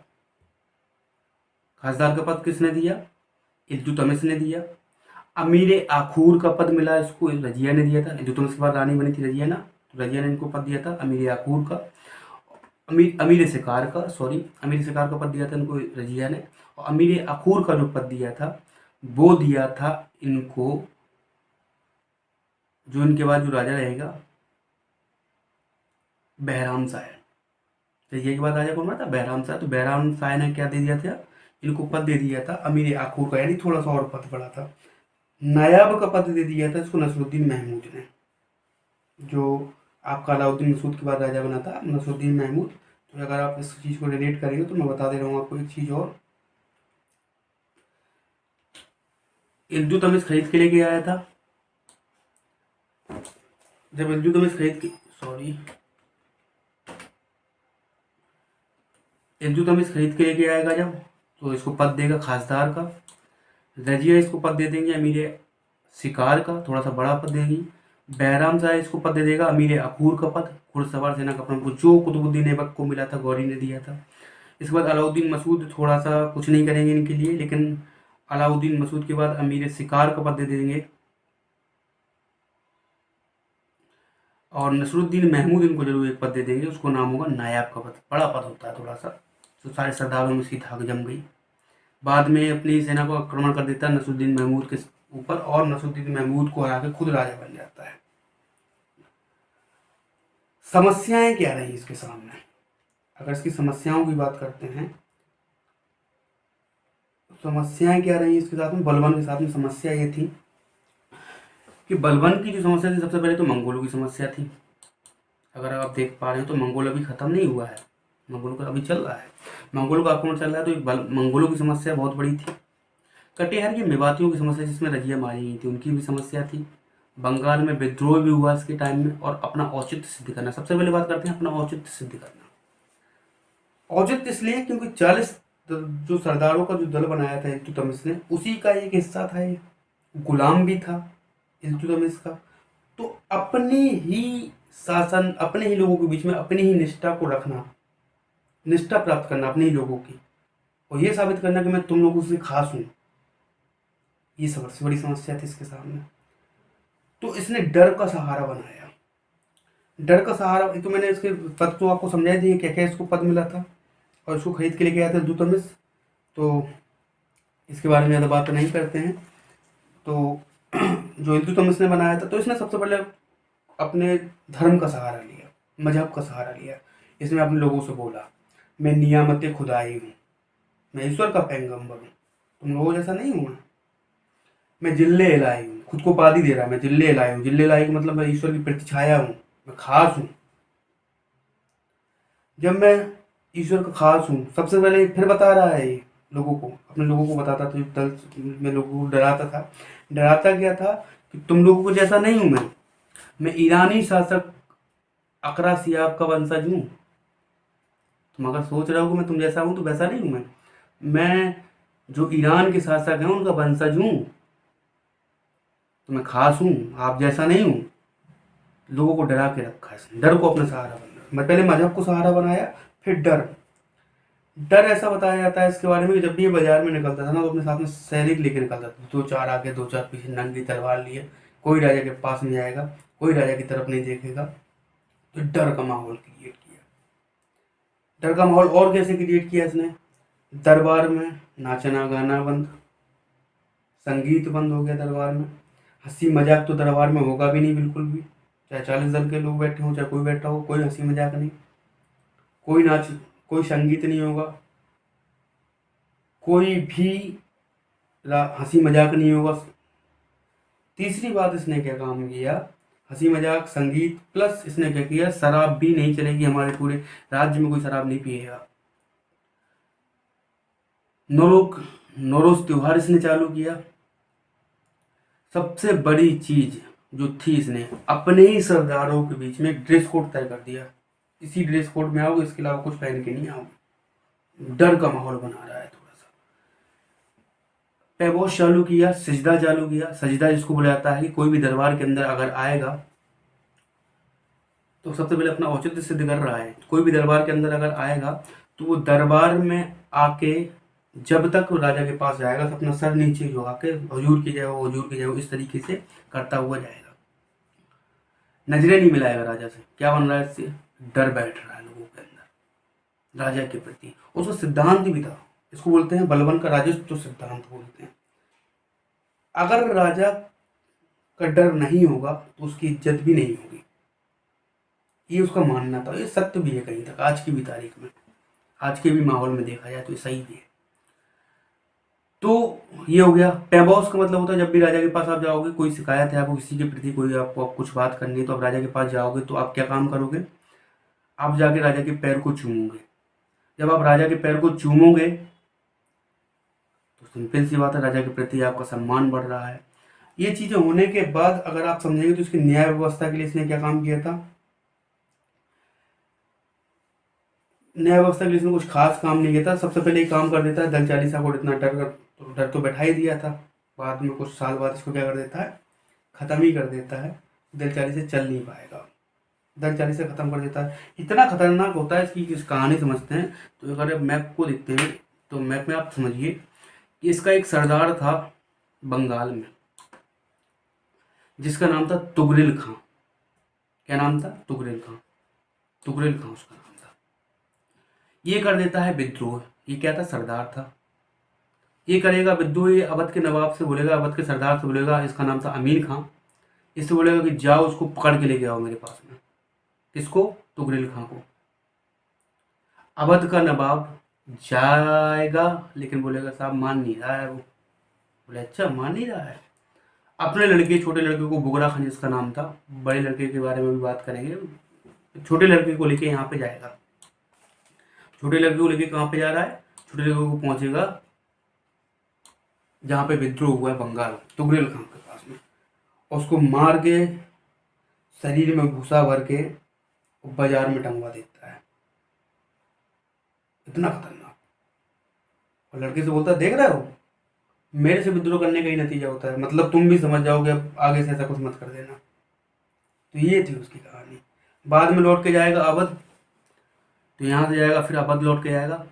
A: खासदार का पद किसने दिया? इल्तुतमिश ने दिया। अमीर आखूर का पद मिला इसको, रजिया ने दिया था। इल्तुतमिश के बाद रानी बनी थी रजिया ना, तो रजिया ने इनको पद दिया था अमीर आखूर का। अमीर शिकार का, सॉरी, अमीर शिकार का पद दिया था इनको रजिया ने। और अमीर आखूर का जो पद दिया था वो दिया था इनको, जो इनके बाद जो राजा रहेगा बहराम शाह। रजिया के बाद राजा कौन था? बहराम शाह। तो बहराम शाह ने क्या दे दिया था? इनको पद दे दिया था अमीर आखूर का, यानी थोड़ा सा और पद बड़ा था। नायाब का पद दे दिया था इसको नसरुद्दीन महमूद ने, जो आपका अलाउद्दीन मसूद के बाद राजा बना था नसरुद्दीन महमूद। तो अगर आप इस चीज़ को रिलेट करेंगे तो मैं बता दे रहा हूँ आपको एक चीज़ और। इल्तुतमिश खरीद के लेके आया था। जब इल्तुतमिश खरीद के इल्तुतमिश खरीद के लेके आएगा जब, तो इसको पद देगा खासदार का। रजिया इसको पद दे देंगे अमीर शिकार का, थोड़ा सा बड़ा पद देंगी। बहराम शाह इसको पद दे देगा अमीर अखूर का पद, घुड़सवार सेना का प्रमुख, जो कुतुबुद्दीन ऐबक को मिला था, गौरी ने दिया था। इसके बाद अलाउद्दीन मसूद थोड़ा सा कुछ नहीं करेंगे इनके लिए, लेकिन अलाउद्दीन मसूद के बाद अमीर शिकार का पद दे देंगे। और नसरुद्दीन महमूद इनको जरूर एक पद दे देंगे, उसको नाम होगा नायाब का पद। बड़ा पद होता है थोड़ा सा, तो सारे सरदारों में उसकी धाक जम गई। बाद में अपनी सेना को आक्रमण कर देता है नसरुद्दीन महमूद के ऊपर, और नसरुद्दीन महमूद को हरा के खुद राजा बन जाता है। समस्याएं क्या रही इसके सामने? अगर इसकी समस्याओं की बात करते हैं, समस्याएं क्या रही इसके साथ में? बलबन के साथ में समस्या ये थी कि बलबन की जो समस्या थी, सबसे पहले तो मंगोलों की समस्या थी। अगर आप देख पा रहे हो तो मंगोल अभी खत्म नहीं हुआ है, मंगोलों का अभी चल रहा है, मंगोलों का आक्रमण चल रहा है। तो मंगोलों की समस्या बहुत बड़ी थी। कटिहार की मेवातियों की समस्या, जिसमें रजिया मारी गई थी, उनकी भी समस्या थी। बंगाल में विद्रोह भी हुआ इसके टाइम में, और अपना औचित्य सिद्ध करना। सबसे पहले बात करते हैं अपना औचित्य सिद्ध करना। औचित्य इसलिए क्योंकि 40 जो सरदारों का जो दल बनाया था इल्तुतमिश ने, उसी का एक हिस्सा था ये, गुलाम भी था इल्तुतमिश का। तो अपने ही शासन, अपने ही लोगों के बीच में अपनी ही निष्ठा को रखना, निष्ठा प्राप्त करना अपने ही लोगों की, और ये साबित करना कि मैं तुम लोगों से खास हूँ, ये सबसे बड़ी समस्या थी इसके सामने। तो इसने डर का सहारा बनाया। डर का सहारा, तो मैंने इसके पद तो आपको समझा दिए क्या क्या इसको पद मिला था, और इसको खरीद के लेके आया था इल्तुतमिश। तो इसके बारे में ज़्यादा बात नहीं करते हैं। तो जो इल्तुतमिश ने बनाया था, तो इसने सबसे पहले अपने धर्म का सहारा लिया, मजहब का सहारा लिया। इसने अपने लोगों से बोला, मैं नियामत खुदाई हूँ, मैं ईश्वर का पैगंबर हूँ, तुम लोगों जैसा नहीं हूँ मैं जिल्ले इलाही हूँ। खुद को उपाधि दे रहा, मैं जिल्ले इलाही हूँ। जिल्ले इलाही का मतलब मैं ईश्वर की प्रतिछाया हूँ, मैं खास हूँ। जब मैं ईश्वर का खास हूँ, सबसे पहले फिर बता रहा है ये लोगों को, अपने लोगों को बताता था, दल में लोगों को डराता था। डराता क्या था कि तुम लोगों को जैसा नहीं हूँ मैं ईरानी शासक अकरा सियाब का वंशज हूँ। तुम अगर सोच रहे हो कि मैं तुम जैसा हूँ, तो वैसा नहीं हूँ मैं जो ईरान के शासक हैं उनका वंशज हूँ, तो मैं खास हूँ, आप जैसा नहीं हूँ। लोगों को डरा के रखा है, डर को अपना सहारा बनाया। मैं पहले मजहब को सहारा बनाया, फिर डर। डर ऐसा बताया जाता है इसके बारे में कि जब भी ये बाजार में निकलता था ना, तो अपने साथ में सैनिक लेके निकलता था, 2-4 आगे 2-4 पीछे, नंगी तलवार लिए। कोई राजा के पास नहीं आएगा, कोई राजा की तरफ नहीं देखेगा। तो डर का माहौल क्रिएट किया। डर का माहौल और कैसे क्रिएट किया इसने? दरबार में नाचना गाना बंद, संगीत बंद हो गया दरबार में। हंसी मजाक तो दरबार में होगा भी नहीं बिल्कुल भी, चाहे 40 दल के लोग बैठे हों, चाहे कोई बैठा हो, कोई हंसी मजाक नहीं, कोई नाच, कोई संगीत नहीं होगा, कोई भी हंसी मजाक नहीं होगा। तीसरी बात इसने क्या काम किया? हंसी मजाक संगीत प्लस इसने क्या किया, शराब भी नहीं चलेगी, हमारे पूरे राज्य में कोई शराब नहीं पिएगा। नौरोज त्योहार इसने चालू किया। सबसे बड़ी चीज जो थी, इसने अपने ही सरदारों के बीच में ड्रेस कोड तय कर दिया, इसी ड्रेस कोड में आओगे, इसके अलावा कुछ पहन के नहीं आओगे। डर का माहौल बना रहा है थोड़ा सा। पैबोस चालू किया, सजदा चालू किया। सजदा जिसको बोला जाता है कि कोई भी दरबार के अंदर अगर आएगा तो सबसे पहले अपना औचित्य सिद्ध कर रहा है। कोई भी दरबार के अंदर अगर आएगा तो वो दरबार में आके जब तक राजा के पास जाएगा तो अपना सर नीचे झुका के हुजूर की जय हो, हुजूर की जय हो, इस तरीके से करता हुआ जाएगा। नजरें नहीं मिलाएगा राजा से। क्या बन रहा है इससे? डर बैठ रहा है लोगों के अंदर राजा के प्रति। उसका सिद्धांत भी था, इसको बोलते हैं बलबन का राजस्व सिद्धांत बोलते हैं। अगर राजा का डर नहीं होगा तो उसकी इज्जत भी नहीं होगी, ये उसका मानना था। ये सत्य भी है कहीं तक, आज की भी तारीख में, आज के भी माहौल में देखा जाए तो ये सही भी है। तो ये हो गया। पैबॉस का मतलब होता है जब भी राजा के पास आप जाओगे, कोई शिकायत है आपको किसी के प्रति, कोई आपको आप कुछ बात करनी है, तो आप राजा के पास जाओगे तो आप क्या काम करोगे, आप जाके राजा के पैर को चूमोगे। जब आप राजा के पैर को चूमोगे तो सिंपल सी बात है, राजा के प्रति आपका सम्मान बढ़ रहा है। ये चीज़ें होने के बाद अगर आप समझेंगे तो इसकी न्याय व्यवस्था के लिए इसने क्या काम किया था, न्याय व्यवस्था के लिए इसने कुछ खास काम नहीं किया था। सबसे पहले ये काम कर देता है, दल चालीसा को इतना डर तो बैठा ही दिया था, बाद में कुछ साल बाद इसको क्या कर देता है, ख़त्म ही कर देता है। दल चालीसा चल नहीं पाएगा, दल चालीसा ख़त्म कर देता है। इतना खतरनाक होता है इसकी, इस कहानी समझते हैं तो अगर मैप को देखते हैं तो मैप में आप समझिए कि इसका एक सरदार था बंगाल में जिसका नाम था तुगरिल खां। क्या नाम था, तुगरिल खां, तुगरिल खां उसका नाम था। ये कर देता है विद्रोह। ये क्या था, सरदार था। ये करेगा विद्रोह, ये अवध के नवाब से बोलेगा, अवध के सरदार से बोलेगा, इसका नाम था अमीर खां। इससे बोलेगा कि जाओ उसको पकड़ के लेके आओ मेरे पास में। किसको, तुगरिल खां को। अवध का नवाब जाएगा लेकिन बोलेगा साहब मान नहीं रहा है वो। बोले अच्छा मान नहीं रहा है। अपने लड़के, छोटे लड़के को, बुगरा खान जिसका नाम था, बड़े लड़के के बारे में भी बात करेंगे, छोटे लड़के को लेके यहाँ पे जाएगा। छोटे लड़के को लेके कहाँ पे जा रहा है, छोटे लड़के को पहुंचेगा जहाँ पे विद्रोह हुआ है बंगाल, तुगरिल खान के पास में। उसको मार के शरीर में भूसा भर के बाजार में टंगवा देता है। इतना खतरनाक। और लड़के से बोलता है देख रहे हो, मेरे से विद्रोह करने का ही नतीजा होता है, मतलब तुम भी समझ जाओगे, अब आगे से ऐसा कुछ मत कर देना। तो ये थी उसकी कहानी। बाद में लौट के जाएगा अवध, तो यहाँ से जाएगा फिर अवध लौट के जाएगा।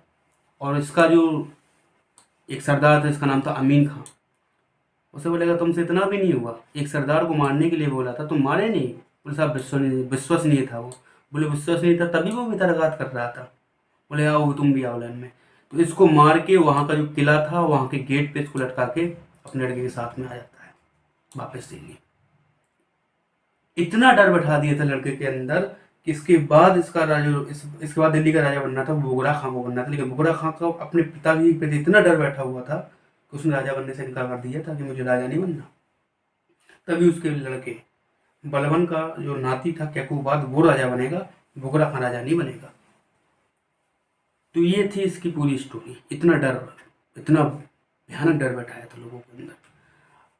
A: और इसका जो एक सरदार था, इसका नाम था अमीन खां। उसे बोलेगा तुमसे इतना भी नहीं हुआ, एक सरदार को मारने के लिए बोला था, तुम मारे नहीं। बोले साहब विश्वसनीय था वो। बोले विश्वसनीय था तभी वो वितरघात कर रहा था। बोले आओ तुम भी आओ लाइन में। तो इसको मार के वहाँ का जो किला था वहाँ के गेट पे इसको लटका के अपने लड़के के साथ में आ जाता है वापस दिल्ली। इतना डर बैठा दिया था लड़के के अंदर कि इसके बाद इसका राजा, इसके बाद दिल्ली का राजा बनना था, बुगरा खां को बनना था। लेकिन बुगरा खां का अपने पिताजी पे इतना डर बैठा हुआ था कि उसने राजा बनने से इनकार कर दिया था कि मुझे राजा नहीं बनना। तभी उसके लड़के बलबन का जो नाती था कैकूबाद, वो राजा बनेगा, बुगरा खां राजा नहीं बनेगा। तो ये थी इसकी पूरी स्टोरी। इतना डर, इतना भयानक डर बैठाया था लोगों के अंदर।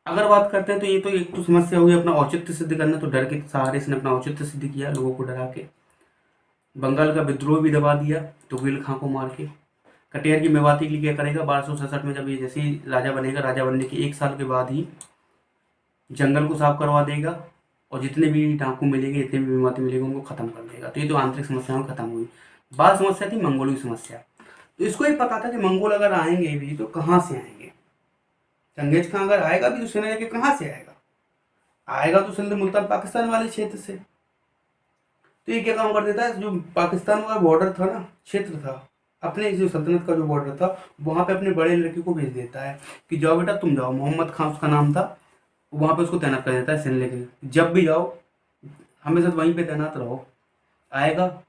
A: अगर बात करते हैं तो ये तो एक तो समस्या हुई अपना औचित्य सिद्ध करना, तो डर के सहारे इसने अपना औचित्य सिद्ध किया, लोगों को डरा के। बंगाल का विद्रोह भी दबा दिया तुगरिल खां को मार के। कटिहार की मेवाती के लिए क्या करेगा, 1267 में जब ये जैसे ही राजा बनेगा, राजा बनने के 1 साल के बाद ही जंगल को साफ करवा देगा और जितने भी डाकू मिलेंगे, जितने भी मेवाती मिलेंगे, उनको खत्म कर देगा। तो ये तो आंतरिक समस्याएं खत्म हुई। बात समस्या थी मंगोलों की समस्या। तो इसको ही पता था कि मंगोल अगर आएंगे भी तो कहाँ से आएंगे। चंगेज खां अगर आएगा भी तो सेना लेके कहाँ से आएगा, आएगा तो सिंध मुल्तान पाकिस्तान वाले क्षेत्र से। तो ये क्या काम कर देता है, जो पाकिस्तान का बॉर्डर था ना, क्षेत्र था, अपने जो सल्तनत का जो बॉर्डर था, वहाँ पे अपने बड़े लड़के को भेज देता है कि जाओ बेटा तुम जाओ। मोहम्मद खां उसका नाम था। वहाँ पे उसको तैनात कर देता है सेना लेके, जब भी जाओ हमेशा वहीं पे तैनात रहो। आएगा,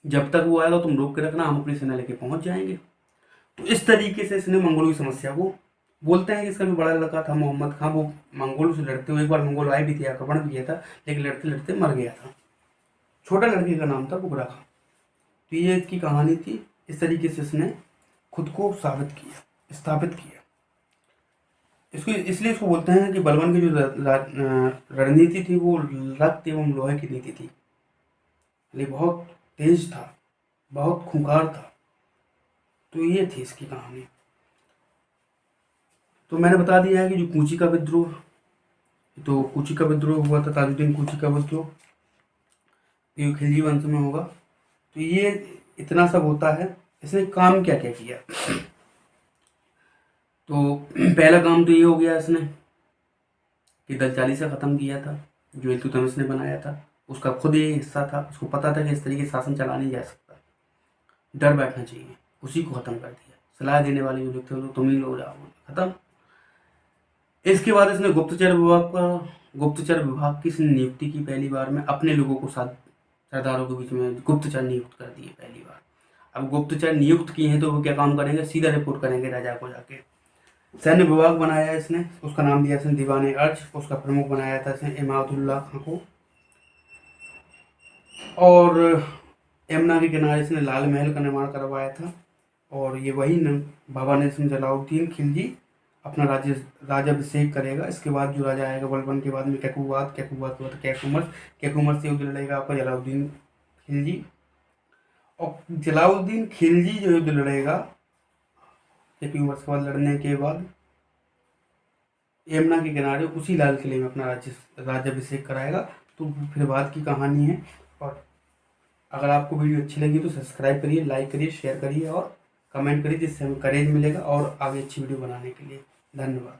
A: जब तक वो आएगा तुम रोक के रखना, हम अपनी सेना लेके पहुंच जाएंगे। तो इस तरीके से इसने मंगोलों की समस्या को, बोलते हैं कि इसका जो बड़ा लड़का था मोहम्मद खां, वो मंगोलों से लड़ते हुए, एक बार मंगोल आए भी थे, आक्रमण भी किया था, लेकिन लड़ते लड़ते मर गया था। छोटा लड़के का नाम था बुगरा खां। तो ये इसकी कहानी थी। इस तरीके से इसने खुद को स्थापित किया। इसको इसलिए इसको बोलते हैं कि बलबन की जो रणनीति थी वो रक्त एवं लोहे की नीति थी। ये बहुत तेज था, बहुत खूंखार था। तो ये थी इसकी कहानी। तो मैंने बता दिया है कि जो कूची का विद्रोह, तो कूची का विद्रोह हुआ था, ताजुद्दीन कूची का विद्रोह, ये खिलजी वंश में होगा। तो ये इतना सब होता है। इसने काम क्या क्या किया, तो पहला काम तो ये हो गया इसने कि दल चालीसा ख़त्म किया था, जो इल्तुतमिश ने बनाया था। उसका खुद ये हिस्सा था, उसको पता था कि इस तरीके से शासन चला नहीं जा सकता, डर बैठना चाहिए, उसी को ख़त्म कर दिया। सलाह देने वाले जो लोग थे तुम ही लोग जाओ, ख़त्म। इसके बाद इसने गुप्तचर विभाग की इसने नियुक्ति की पहली बार में, अपने लोगों को साथ सरदारों के बीच में गुप्तचर नियुक्त कर दिए पहली बार। अब गुप्तचर नियुक्त किए हैं तो वो क्या काम करेंगे, सीधा रिपोर्ट करेंगे राजा को जाके। सैन्य विभाग बनाया इसने, उसका नाम दिया इसने दीवाने अर्ज। उसका प्रमुख बनाया था इसने इमादुल्ला खां को। और यमुना के किनारे इसने लाल महल का निर्माण करवाया था। और ये वही भवन है इसमें जलालुद्दीन खिलजी अपना राज्याभिषेक करेगा। इसके बाद जो राजा आएगा बलबन के बाद में कैकुबाद के बाद कैकुमर से युद्ध लड़ेगा आपका जलालुद्दीन खिलजी। और जलालुद्दीन खिलजी जो युद्ध लड़ेगा कैकुमर के बाद लड़ने के बाद यमुना के किनारे उसी लाल किले में अपना राज्याभिषेक कराएगा। तो फिर बाद की कहानी है। और अगर आपको वीडियो अच्छी लगी तो सब्सक्राइब करिए, लाइक करिए, शेयर करिए और कमेंट करिए, जिससे हमें करेज मिलेगा और आगे अच्छी वीडियो बनाने के लिए। धन्यवाद।